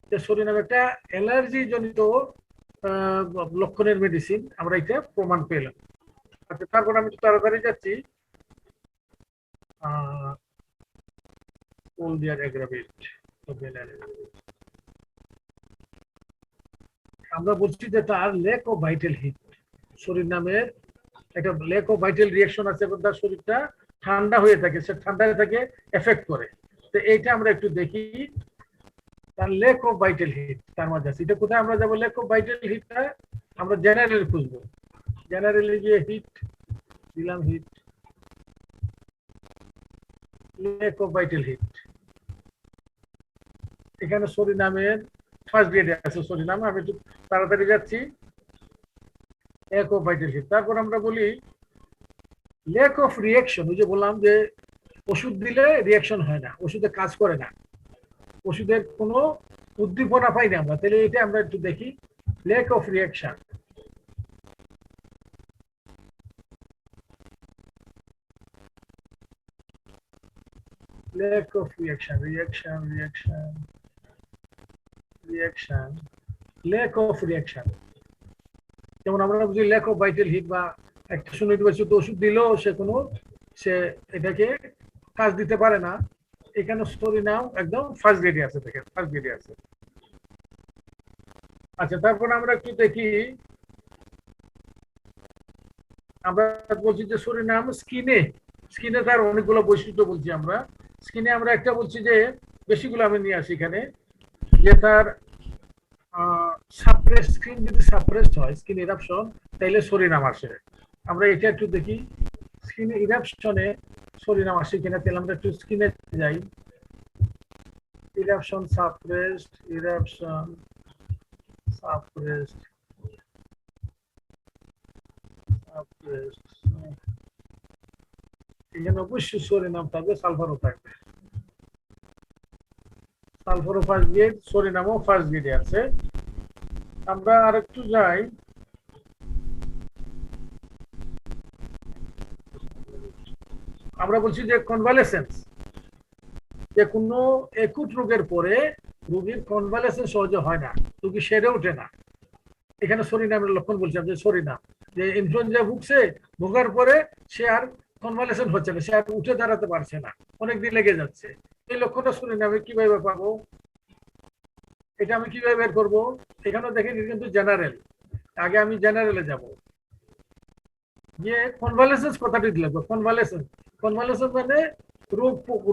যে সরিনাম একটা অ্যালার্জি জনিত লক্ষণের মেডিসিন, আমরা এটা প্রমাণ পেলাম। আচ্ছা, তারপর আমি একটু তাড়াতাড়ি যাচ্ছি। আমরা বলছি যে তার লেক অফ ভাইটাল হিট, শরীর নামের একটা লেক অফ ভাইটাল রিঅ্যাকশন আছে, তার শরীরটা ঠান্ডা হয়ে থাকে, সে ঠান্ডা হয়ে থাকে এফেক্ট করে। তো এইটা আমরা একটু দেখি, তার লেক অফ ভাইটাল হিট তার মাঝে আছে। এটা কোথায় আমরা যাবো, লেক অফ ভাইটাল হিটটা আমরা জেনারেল খুঁজবো। জেনারেলি গিয়ে হিট দিলাম, heat lack of vital heat, এখানে সরিনামের ফার্স্ট গ্রেডে আছে সরিনাম। আমি একটু তাড়াতাড়ি যাচ্ছি। লেক অফ ভাইটাল হিট, তারপর আমরা বলি লেক অফ রিঅ্যাকশন। ওই যে বললাম যে ওষুধ দিলে রিঅ্যাকশন হয় না, ওষুধে কাজ করে না, ওষুধের কোনো উদ্দীপনা পাই না আমরা। তাহলে এটা আমরা একটু দেখি, lake of reaction. lack of reaction, lack of reaction। যেমন আমরা বুঝি lack of vital heat, বা একটা সুনির্বাচিত ওষুধ দিলেও সে এটাকে কাজ দিতে পারে না। এখানে সরিনাম একদম ফার্স্ট গ্রেডে আছে, দেখেন ফার্স্ট গ্রেডে আছে। আচ্ছা, তারপর আমরা একটু দেখি, আমরা বলছি যে সরিনাম স্কিনে তার অনেকগুলো বৈশিষ্ট্য বলছি আমরা। স্কিনে আমরা একটা বলছি যে বেশিগুলো আমি নিয়ে আসি এখানে, যে তার সাপ্রেস স্ক্রিন যদি সাপ্রেসড হয়, স্ক্রিন ইরাপশন, তাইলে সরিনাম আসে। আমরা এটা একটু দেখি স্ক্রিন ইরাপশনে সরিনাম আসে কিনা। তাহলে আমরা একটু স্ক্রিনে যাই। Eruption suppressed, eruption suppressed, suppressed, এখানে অবশ্যই সরিনাম থাকবে, সালফারও থাকবে। সালফারও ফার্স্ট গ্রেড, সরিনামও ফার্স্ট গ্রেডে আছে। আমরা আরেকটু যাই। আমরা বলছি যে কনভালেসেন্স, যে কোনো একুট রোগের পরে রোগীর কনভালেসেন্স সহজে হয় না, রোগী সেরে ওঠে না। এখানে সরিনামের লক্ষণ বলছিলাম যে সরিনাম, যে ইনফ্লুয়েঞ্জা ভুগছে, ভোগার পরে সে আর কনভালেসেন্ট হচ্ছে না, সে আর উঠে দাঁড়াতে পারছে না, অনেকদিন লেগে যাচ্ছে। এই লক্ষণটা সরিনামে কিভাবে পাবো, এটা আমি কিভাবে বের করবো? এখানেও দেখেন কিন্তু জেনারেল। আগে আমি জেনারেলে যাব, যে কনভালেসেন্স কথাটি দিলাম। কনভালেসেন্স, কনভালেসেন্স মানে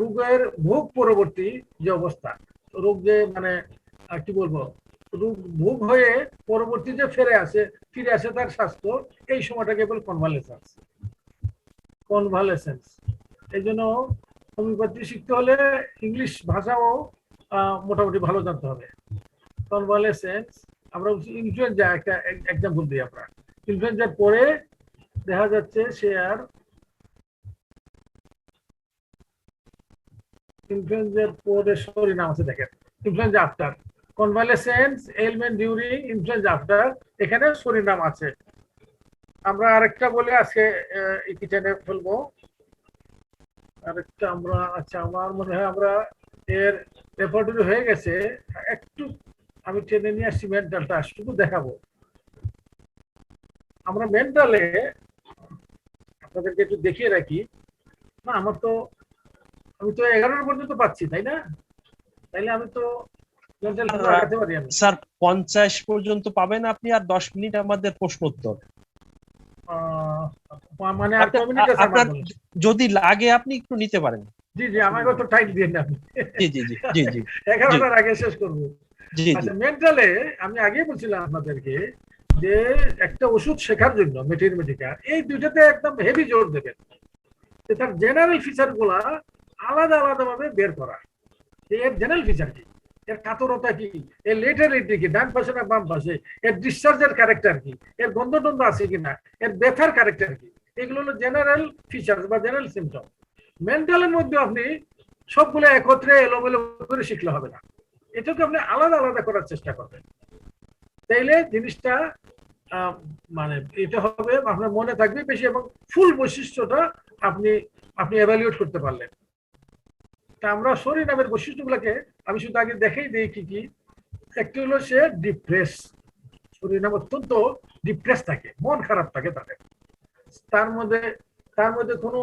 রোগের ভোগ পরবর্তী যে অবস্থা, রোগ যে মানে কি বলবো, রোগ ভোগ হয়ে পরবর্তী যে ফিরে আসে তার স্বাস্থ্য, এই সময়টাকে বলে কনভালেসেন্স। কনভালেসেন্স, এই জন্য হোমিওপ্যাথি শিখতে হলে ইংলিশ ভাষাও মোটামুটি ভালো জানতে হবে। কনভালেসেন্স, আমরা ইনফ্লুয়েঞ্জা একটা এক্সাম্পল দিই। আমরা ইনফ্লুয়েঞ্জার পরে দেখা যাচ্ছে সে আর ইনফ্লুয়েঞ্জার পরে সরিনাম আছে, দেখেন influenza after, convalescence, element during, influenza after, এখানে সরিনাম আছে। আমরা আরেকটা বলে আজকে কি টেনে ফেলবো। আরেকটা আমরা, আচ্ছা আমার মনে হয় আমরা এর রেপার্টরি হয়ে গেছে। একটু আমি টেনে নিয়ে আসছি, মেন্টালটা শুধু দেখাবো। আমরা মেন্টালে আপনাদেরকে একটু দেখিয়ে রাখি। না আমি তো 11 পর্যন্ত পাচ্ছি, তাই না? তাইলে আমি তো মেন্টাল লাগাতে পারি আমি। স্যার 50 পর্যন্ত পাবেন আপনি, আর 10 মিনিট আমাদের প্রশ্ন উত্তর। মানে আর কয় মিনিট আছে আপনার আমার? যদি লাগে আপনি একটু নিতে পারেন। জি জি, আমাকে তো টাইম দিয়ে না আপনি। জি জি জি জি জি 11টার আগে শেষ করব। জি জি আচ্ছা, মেন্টালে আমি আগে বলছিলাম আপনাদেরকে যে একটা ওষুধ শেখার জন্য মেটেরিমেটিকা, এই দুইটাতে একদম হেভি জোর দেবেন, যে তার জেনারেল ফিচার গুলা আলাদা আলাদা ভাবে বের করা। এর জেনারেল ফিচার কি, এর কাতরতা কি, এর লেটারিটি কি, ডান পাশে না বাম পাশে, এর ডিসচার্জের ক্যারেক্টার কি, এর গন্ধ টন্ধ আছে কিনা, এর ব্যথার ক্যারেক্টার কি, এগুলো হলো জেনারেল ফিচার বা জেনারেল সিমটম। মেন্টালের মধ্যে আপনি সবগুলো একত্রে এলোমেলো করে শিখলে হবে না, এটাকে আপনি আলাদা আলাদা করার চেষ্টা করবেন। তাইলে জিনিসটা মানে এটা হবে আপনার মনে থাকবে বেশি, এবং ফুল বৈশিষ্ট্যটা আপনি এভালুয়েট করতে পারলেন। তা আমরা সরিনামের বৈশিষ্ট্যগুলোকে আমি শুধু আগে দেখেই দিই কি কি। একটি হলো সে ডিপ্রেস, সরিনাম অত্যন্ত ডিপ্রেস থাকে, মন খারাপ থাকে তাদের। তার মধ্যে কোনো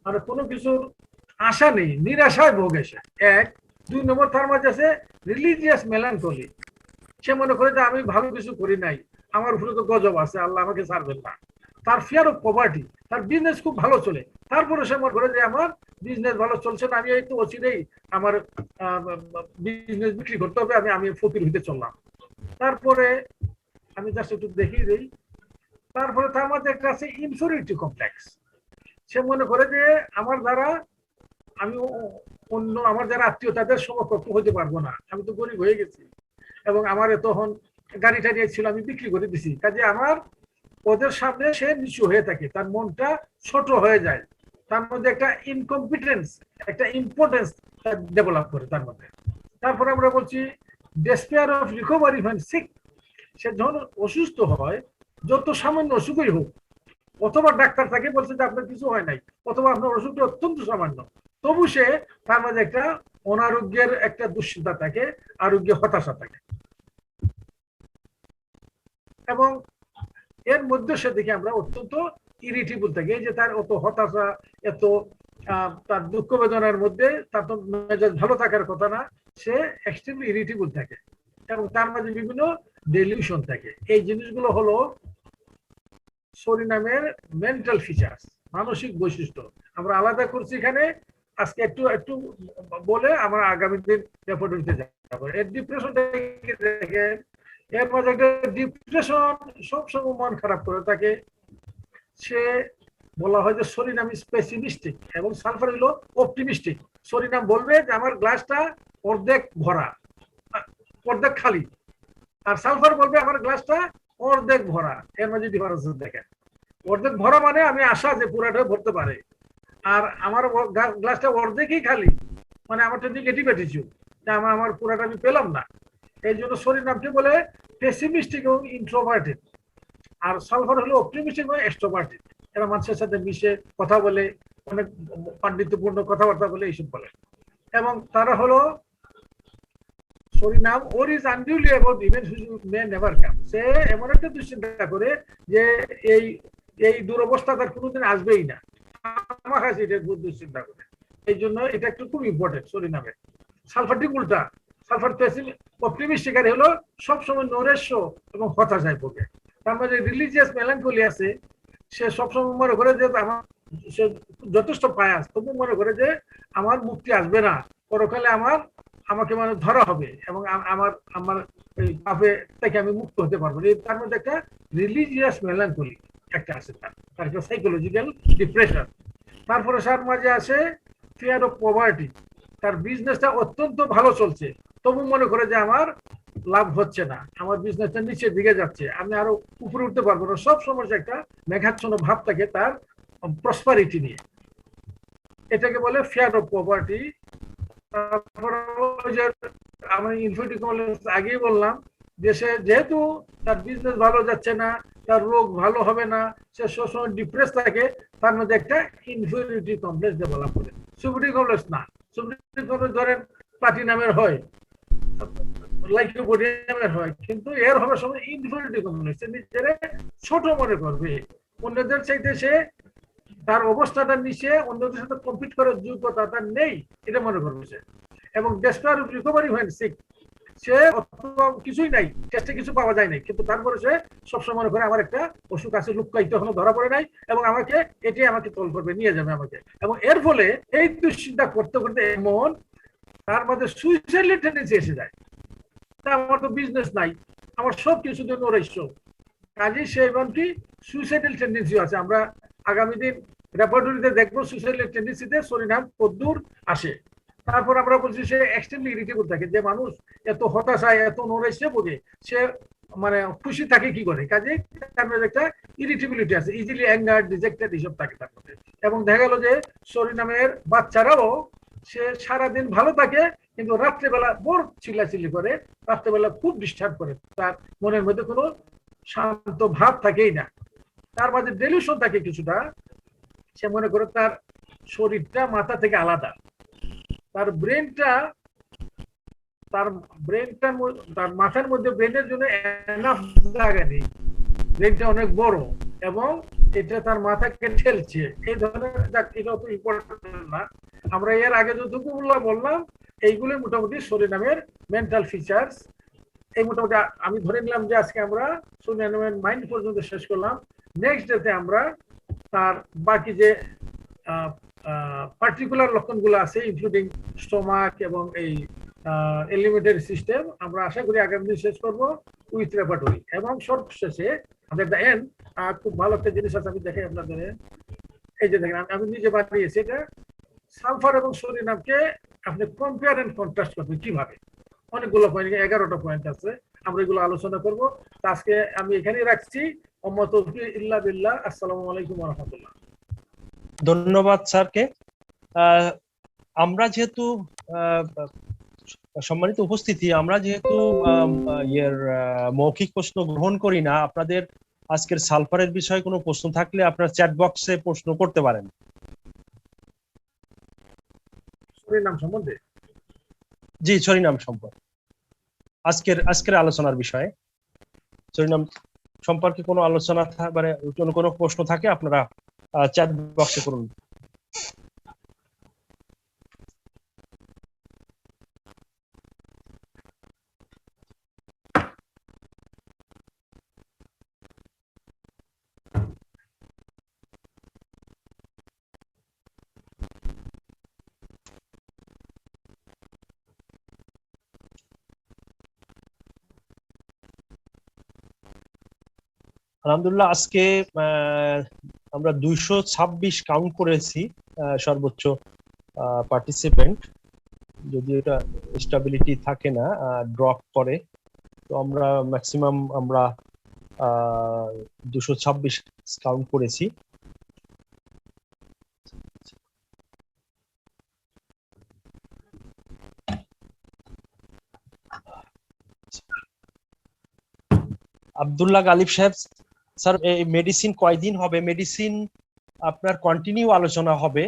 মানে কোনো কিছুর আশা নেই, নিরাশায় ভোগে সে। 1 2 নম্বর তার মাঝে আছে রিলিজিয়াস মেলানকলি। সে মনে করে যে আমি ভালো কিছু করি নাই, আমার উপরে তো গজব আছে, আল্লাহ আমাকে ছাড়বেন না। তার ফিয়ার অফ পভার্টি, তার বিজনেস খুব ভালো চলে, তারপরে সে মনে করে যে আমার বিজনেস ভালো চলছে না, আমি একটু অচিরেই আমার বিজনেস বিক্রি করতে হবে, আমি ফকির হইতে চললাম। তারপরে আমি জাস্ট একটু দেখিয়ে দিই। তারপরে তার মধ্যে একটা আছে ইনফিরিয়রিটি কমপ্লেক্স। সে মনে করে যে আমার দ্বারা আমি অন্য আমার যারা আত্মীয় তাদের সমকক্ষ হতে পারবো না, আমি তো গরিব হয়ে গেছি, এবং আমার তখন গাড়ি টাড়ি ছিল আমি বিক্রি করে দিছি, কাজে আমার ওদের সামনে সে নিচু হয়ে থাকে, তার মনটা ছোট হয়ে যায়, তার মধ্যে একটা ইনকম্পিটেন্স, একটা ইম্পর্টেন্স ডেভেলপ করে তার মধ্যে। তারপরে আমরা বলছি despair of recovery from sick. সে যখন অসুস্থ হয়, যত সামান্য অসুখই হোক, অথবা ডাক্তার তাকে বলছে যে আপনার কিছু হয় নাই, অথবা আপনার অসুখটা অত্যন্ত সামান্য, তবু সে তার মাঝে একটা অনারোগ্যের একটা দুশ্চিন্তা থাকে, আরোগ্য হতাশা থাকে। এবং এর মধ্যে সে দেখি আমরা অত্যন্ত ইরিটেবল থাকে, এই যে তার অত হতাশা, এত তার দুঃখ বেদনার মধ্যে তার তো মেজাজ ভালো থাকার কথা না, সে এক্সট্রিমলি ইরিটেবল থাকে, এবং তার মাঝে বিভিন্ন ডেলিউশন থাকে। এই জিনিসগুলো হলো সরিনামের মেন্টাল ফিচার্স, মানসিক বৈশিষ্ট্য। আমরা আলাদা করছি এখানে, আজকে একটু একটু বলে আমরা আগামী দিন রেপোর্টে যাবো। এর ডিপ্রেশন দেখেন, এর মাঝে একটা ডিপ্রেশন, সবসময় মন খারাপ করে থাকে। সে বলা হয় যে সরিনাম পেসিমিস্টিক এবং সালফার হলো অপটিমিস্টিক। সরিনাম বলবে যে আমার গ্লাসটা অর্ধেক ভরা, অর্ধেক খালি, আর সালফার বলবে আমার গ্লাসটা অর্ধেক ভরা। এর মাঝে ডিফারেন্স দেখেন। অর্ধেক ভরা মানে আমি আশা যে পুরাটা ভরতে পারে, আর আমার গ্লাসটা অর্ধেকই খালি মানে আমারটা নেগেটিভ অ্যাটিটিউড, আমার আমার পুরাটা আমি পেলাম না। এই জন্য সরিনামকে বলে পেসিমিস্টিক এবং ইন্ট্রোভার্টেড, আর সালফার হলো অপটিমিস্টিক এবং এক্সট্রোভার্টেড। এরা মানুষের সাথে মিশে কথা বলে, অনেক পাণ্ডিত্যপূর্ণ কথাবার্তা বলে, এইসব বলে। এবং তারা হলো সরিনাম ওর is unduly about events which may never come. সে এমন একটা দুশ্চিন্তা করে যে এই এই দুরবস্থা তার কোনোদিন আসবেই না, আমার কাছে এটা দুশ্চিন্তা করে। এই জন্য এটা একটু খুব ইম্পর্টেন্ট সরিনামে। সালফারটি উল্টা, সালফার অপটিমিস্টিক আর হলো সবসময় নৈরাশ্য এবং হতাশায় ভোগে। তার মধ্যে রিলিজিয়াস মেলাঙ্কলি আছে, সে সবসময় মনে করে যে আমার, সে যথেষ্ট পায়াস, তবু মনে করে যে আমার মুক্তি আসবে না, পরকালে আমাকে মানে ধরা হবে এবং আমার আমার এই পাপে থেকে আমি মুক্ত হতে পারবো। তার মধ্যে একটা রিলিজিয়াস মেলাঙ্কলি একটা আছে, তার একটা সাইকোলজিক্যাল ডিপ্রেশন। তারপরে তার মাঝে আছে ফিয়ার অফ পভার্টি। তার বিজনেসটা অত্যন্ত ভালো চলছে, তবু মনে করে যে আমার লাভ হচ্ছে না, আমার বিজনেসটা নিচের দিকে যাচ্ছে, আমি আরো উপরে উঠতে পারবো না। সব সময় একটা মেঘাচ্ছন্ন ভাব থাকে তার প্রসপারিটি নিয়ে, এটাকে বলে ফিয়ার অফ পভার্টি। তারপরে আমি ইনফিনিটি কমপ্লেক্স আগেই বললাম যে সে যেহেতু তার বিজনেস ভালো যাচ্ছে না, তার রোগ ভালো হবে না, সে সবসময় ডিপ্রেস থাকে, তার মধ্যে একটা ইনফিনিটি কমপ্লেক্স ডেভেলপ করে। সুপিরিটি কমপ্লেক্স না, সুপিরিটি কমপ্লেক্স ধরেন প্লাটিনামের হয়, লাইকোপোডিয়ামের হয়, কিন্তু এর হবে সময় ইনফিনিটি কমপ্লেক্স। সে নিজের ছোট মনে করবে, অন্যদের চাইতে সে তার অবস্থাটা নিচে, অন্যদের সাথে কম্পিট করার যোগ্যতা তার নেই, এটা মনে করবে সে। এবং ডেসপায়ার রিকভারি হোয়েন সিক, সে কিছুই নাই, টেস্টে কিছু পাওয়া যায় নাই, কিন্তু তারপরে সে সবসময় মনে করে আমার একটা অসুখ আছে, লুক্কায়িত এখনো ধরা পড়ে নাই, এবং আমাকে এটাই আমাকে তল করবে, নিয়ে যাবে আমাকে। এবং এর ফলে এই দুশ্চিন্তা করতে করতে এমন তার মধ্যে সুইসাইডাল টেন্ডেন্সি এসে যায়। আমার তো বিজনেস নাই, আমার সব কিছু জন্য নৈরাশ্য, কাজে সে এমনকি সুইসাইডাল টেন্ডেন্সি আছে। আমরা আগামী দিন রেপার্টরিতে দেখবো সুইসাইডাল টেন্ডেন্সিতে সরিনাম কদ্দূর আসে। তারপর আমরা বলছি সে এক্সট্রিমলি ইরিটেবল থাকে, যে মানুষ এত হতাশায় এত নৈরাশ্যে ভোগে, সে মানে খুশি থাকে কি করে, কাজে তার মধ্যে একটা ইরিটেবিলিটি আছে, ইজিলি অ্যাঙ্গার, ডিজেক্টেড এইসব থাকে তার মধ্যে। এবং দেখা গেল যে সরিনামের বাচ্চারাও সে সারাদিন ভালো থাকে, কিন্তু রাত্রেবেলা বড় চিল্লাচিল্লি করে, রাত্রেবেলা খুব ডিস্টার্ব করে, তার মনের মধ্যে কোনো শান্ত ভাব থাকেই না। তার মাঝে ডেলিউশন থাকে কিছুটা, সে মনে করে তার শরীরটা মাথা থেকে আলাদা, তার ব্রেনটা তার ব্রেনটার তার মাথার মধ্যে ব্রেনের জন্য এনাফ জায়গা নেই, ব্রেনটা অনেক বড় এবং এটা তার মাথাকে ঠেলছে। এই ধরনের এটা অত ইম্পর্টেন্ট না, আমরা এর আগে যতগুলো বললাম এইগুলো মোটামুটি সরিনামের মেন্টাল ফিচার্স। এই মোটামুটি আমি ধরে নিলাম যে আজকে আমরা সরিনামের মাইন্ড পর্যন্ত শেষ করলাম। নেক্সট ডেতে আমরা তার বাকি যে পার্টিকুলার লক্ষণগুলো আছে, ইনক্লুডিং স্টোমাক এবং এই এলিমেন্টারি সিস্টেম, আমরা আশা করি আগামী দিন শেষ করবো উইথ রেপার্টরি। এবং সর্বশেষে আমাদের দ্য এন্ড খুব ভালো একটা জিনিস আছে, আমি দেখাই আপনাদের। এই যে দেখেন, আমি নিজে বানিয়েছি এটা। সালফার এবং সরিনামকে আপনি কম্পেয়ার এন্ড কন্ট্রাস্ট করবেন কিভাবে, অনেকগুলো পয়েন্ট, 11টা পয়েন্ট আছে, আমরা এগুলো আলোচনা করবো। আজকে আমি এখানেই রাখছি। ইল্লা বিল্লাহ, আসসালামু আলাইকুম ওয়া রাহমাতুল্লাহ। ধন্যবাদ স্যারকে। আমরা যেহেতু সম্মানিত উপস্থিতি, আমরা যেহেতু মৌখিক প্রশ্ন গ্রহণ করি না, আপনাদের আজকের সালফারের বিষয়ে কোনো প্রশ্ন থাকলে আপনার চ্যাট বক্সে প্রশ্ন করতে পারেন। সরিনাম সম্বন্ধে, জি, সরিনাম সম্পর্কে আজকের আলোচনার বিষয়ে, সরিনাম সম্পর্কে কোনো আলোচনা মানে কোনো প্রশ্ন থাকে আপনারা চ্যাট বক্সে করুন। আলহামদুলিল্লাহ আজকে আমরা 226 কাউন্ট করেছি সর্বোচ্চ পার্টিসিপেন্ট। যদি এটা স্টেবিলিটি থাকে না, ড্রপ করে, তো আমরা ম্যাক্সিমাম আমরা 226 কাউন্ট করেছি। আব্দুল্লাহ গালিব সাহেব, স্যার এই মেডিসিন কয়দিন হবে? মেডিসিন আপনার কন্টিনিউ আলোচনা হবে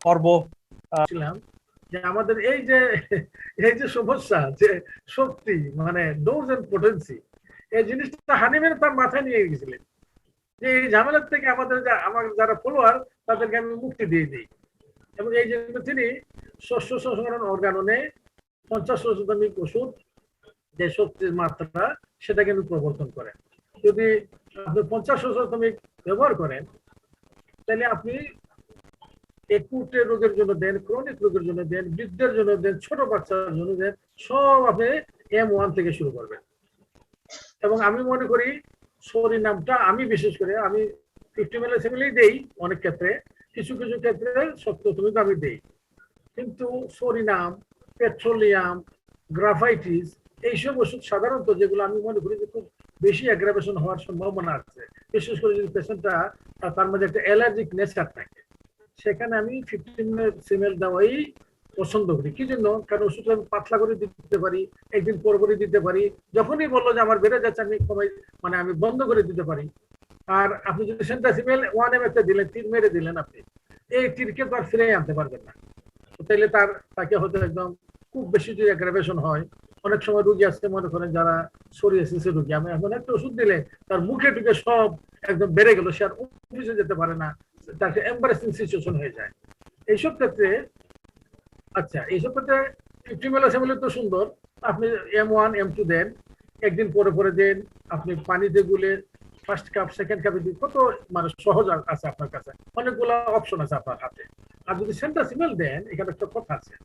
পর্ব। যে আমাদের এই যে সমস্যা, যে শক্তি মানে ডোজ এন্ড পোটেন্সি, এই জিনিসটা হানিম্যান তার মাথায় নিয়ে গেছিলেন যে এই ঝামেলার থেকে আমাদের আমার যারা ফলোয়ার তাদেরকে আমি মুক্তি দিয়ে দিই। এবং এই জন্য তিনি শস্য সংস্করণ অর্গাননে 50 ওষুধ যে শক্তির মাত্রা সেটা কিন্তু প্রবর্তন করেন। যদি আপনি 50 ব্যবহার করেন তাহলে আপনি একুট রোগের জন্য দেন, ক্রনিক রোগের জন্য দেন, বৃদ্ধের জন্য দেন, ছোট বাচ্চার জন্য দেন, সব আপনি M1 থেকে শুরু করবেন। এবং আমি মনে করি সরি নামটা আমি বিশেষ করে আমি 50 ml দেই অনেক ক্ষেত্রে, কিছু কিছু ক্ষেত্রে 70 আমি দেই। কিন্তু সরিনাম, পেট্রোলিয়াম, গ্রাফাইটিস এইসব ওষুধ সাধারণত যেগুলো আমি মনে করি যে খুব বেশি অ্যাগ্রাভেশন হওয়ার সম্ভাবনা আছে, বিশেষ করে যদি পেশেন্টটা তার মধ্যে একটা অ্যালার্জিক নেচার থাকে, সেখানে আমি 15 ml দেওয়াই পছন্দ করি। কি জন্য? কারণ ওষুধটা আমি পাতলা করে দিতে পারি, একদিন পর পরে দিতে পারি, যখনই বললো যে আমার বেড়ে যাচ্ছে আমি কমাই মানে আমি বন্ধ করে দিতে পারি। আর আপনি যদি সেন্টাসিমেল 1 ml দিলেন, 3 মেরে দিলেন, আপনি এই তীরকে তো আর ফিরে আনতে পারবেন না। তাইলে তাকে হয়তো একদম খুব বেশি যদি অ্যাগ্রাভেশন হয়, অনেক সময় রোগী আসতে মনে করেন যারা সোরিয়াসিসের রোগী, আমি এখন একটা ওষুধ দিলে তার মুখে টুকে সব একদম বেড়ে গেল, সে আর অফিসে যেতে পারে না, তাকে এম্বারেসিং সিচুয়েশন হয়ে যায়। এইসব ক্ষেত্রে এইসব ক্ষেত্রে 50 ml তো সুন্দর, আপনি M1 M2 দেন, একদিন পরে পরে দেন, আপনি পানিতে গুলে ফার্স্ট কাপ সেকেন্ড কাপে দিন, কত মানে সহজ আছে আপনার কাছে, অনেকগুলো অপশন আছে আপনার হাতে। আর যদি সেন্টাসিমেল দেন, এখানে একটা কথা আছে,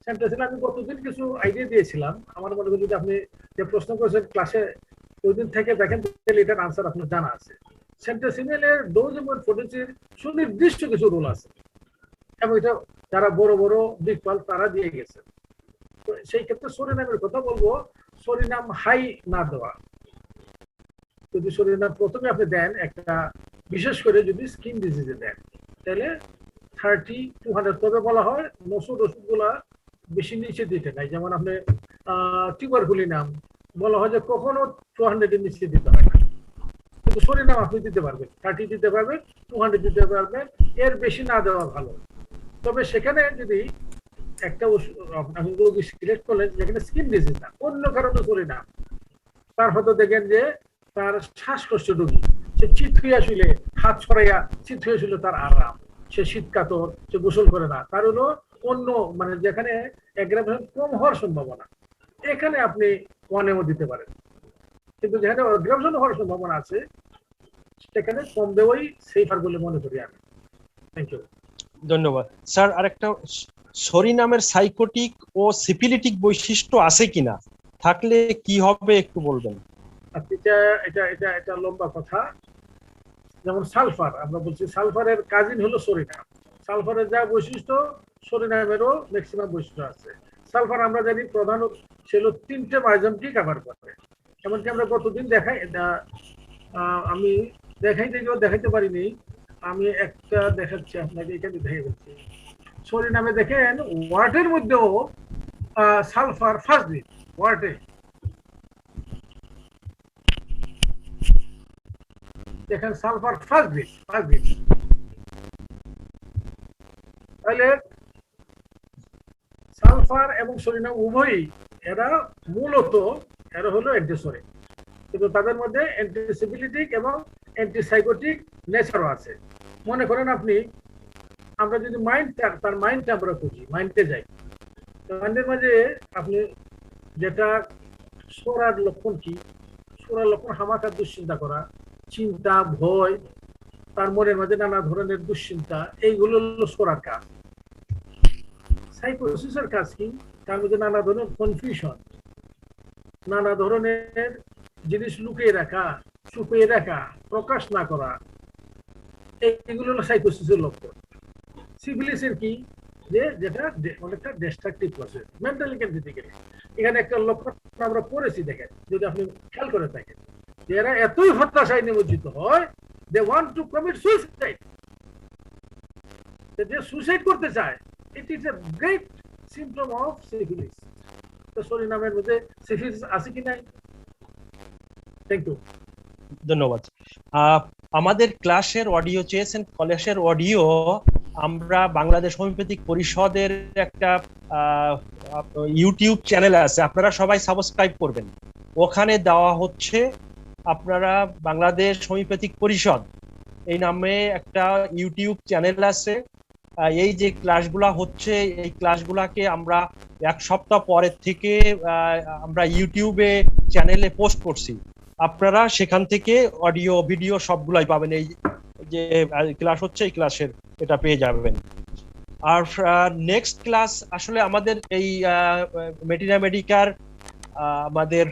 সেন্টাসিমেল আমি গতদিন কিছু আইডিয়া দিয়েছিলাম, আমার মনে করি যদি আপনি যে প্রশ্ন করেছেন ক্লাসে ওই দিন থেকে দেখেন তাহলে এটার আনসার আপনার জানা আছে। সেন্টাসিমেলের ডোজ এবং পোটেন্সির সুনির্দিষ্ট কিছু রুল আছে, এবং এটা যারা বড় বড় দিকপাল তারা দিয়ে গেছে। তো সেই ক্ষেত্রে সরিনামের কথা বলবো, সরিনাম হাই না দেওয়া। যদি সরিনাম প্রথমে আপনি দেন একটা, বিশেষ করে যদি স্কিন ডিজিজে দেন, তাহলে 30-200, তবে বলা হয় মসুর ওষুধগুলা বেশি নিচে দিতে নাই। যেমন আপনি টিউবারকুলিনাম বলা হয় যে কখনো 200 এর নিচে দিতে হয় না, কিন্তু সরিনাম আপনি দিতে পারবেন, 30 দিতে পারবেন, 200 দিতে পারবেন, এর বেশি না দেওয়া ভালো। তবে সেখানে যদি একটা আপনি রোগী সিলেক্ট করলেন যেখানে স্কিন ডিজিজ না, অন্য কারণে সরিনাম, তার হয়তো দেখেন যে তার শ্বাসকষ্ট রোগী, সে চিত হইয়া শুলে, হাত ছড়াইয়া চিত হয়ে শুলে তার আরাম, সে শীত কাতর, সে গোসল করে না, তার হলো অন্য মানে যেখানে অ্যাগ্রাভেশন কম হওয়ার সম্ভাবনা, এখানে আপনি 1 ml দিতে পারেন। কিন্তু যেখানে অ্যাগ্রাভেশন হওয়ার সম্ভাবনা আছে সেখানে কম দেওয়াই সেফার বলে মনে করি আমি। Thank you. ধন্যবাদ স্যার। আরেকটা, সরিনামের সাইকোটিক ও সিপিলিটিক বৈশিষ্ট্য আছে কিনা, থাকলে কি হবে একটু বলবেন? এটা লম্বা কথা। যেমন সালফার, আমরা বলছি সালফারের কাজিন হলো সরিনাম, সালফারের যা বৈশিষ্ট্য সরিনামেরও ম্যাক্সিমাম বৈশিষ্ট্য আছে। সালফার আমরা জানি প্রধান ছিল 3টে মাইজমকে কভার করে, এমনকি আমরা গতদিন দেখাই, এটা আমি দেখাইতে পারিনি, আমি একটা দেখাচ্ছি আপনাকে, এখানে দেখে বলছি। সরিনামে দেখেন ওয়ার্টের মধ্যেও সালফার ফার্স্ট দিন, ওয়ার্টে দেখেন সালফার ফার্স্ট দিন। তাহলে সালফার এবং সরিনাম উভয়ই এরা মূলত এরা হলো অ্যান্টিসোরিক, কিন্তু তাদের মধ্যে অ্যান্টিসিপিলিটিক এবং অ্যান্টিসাইকোটিক নেচারও আছে। মনে করেন আপনি, আমরা যদি তার মাইন্ডটা আমরা খুঁজি, মাইন্ডে যাই, মাইন্ডের মাঝে আপনি যেটা সোরার লক্ষণ কি, সোরার লক্ষণ হামাকার দুশ্চিন্তা করা, চিন্তা, ভয়, তার মনের মাঝে নানা ধরনের দুশ্চিন্তা, এইগুলো হলো সোরার কাজ। সাইকোসিসের কাজ কি, তার মধ্যে নানা ধরনের কনফিউশন, নানা ধরনের জিনিস লুকিয়ে রাখা, ছুপিয়ে রাখা, প্রকাশ না করা, এগুলো হলো সাইকোসিসের লক্ষণ। সিফিলিসের কি, যে যেটা অনেকটা ডিস্ট্রাকটিভ প্রসেস মেন্টালি ফিজিক্যালি। এখানে একটা লক্ষণ আমরা পড়েছি, দেখেন যদি আপনি খেয়াল করে থাকেন, যে এরা এতই হতাশায় নিমজ্জিত হয়, they want to commit suicide, যে সুইসাইড করতে চায়, it is a great symptom of syphilis. তো নামের মধ্যে সিফিলিস আছে কি নাই? Thank you. ধন্যবাদ। আমাদের ক্লাসের অডিও চেয়েছেন, ক্লাসের অডিও আমরা বাংলাদেশ হোমিওপ্যাথিক পরিষদের একটা ইউটিউব চ্যানেল আছে, আপনারা সবাই সাবস্ক্রাইব করবেন। ওখানে দেওয়া হচ্ছে, আপনারা বাংলাদেশ হোমিওপ্যাথিক পরিষদ এই নামে একটা ইউটিউব চ্যানেল আছে। এই যে ক্লাসগুলা হচ্ছে, এই ক্লাসগুলাকে আমরা এক সপ্তাহ পরের থেকে আমরা ইউটিউবে চ্যানেলে পোস্ট করছি। আপনারা সেখান থেকে অডিও ভিডিও সবগুলাই পাবেন। এই যে ক্লাস হচ্ছে, এই ক্লাসের এটা পেয়ে যাবেন। আর নেক্সট ক্লাস আসলে আমাদের এই মেডিনা মেডিকার আমাদের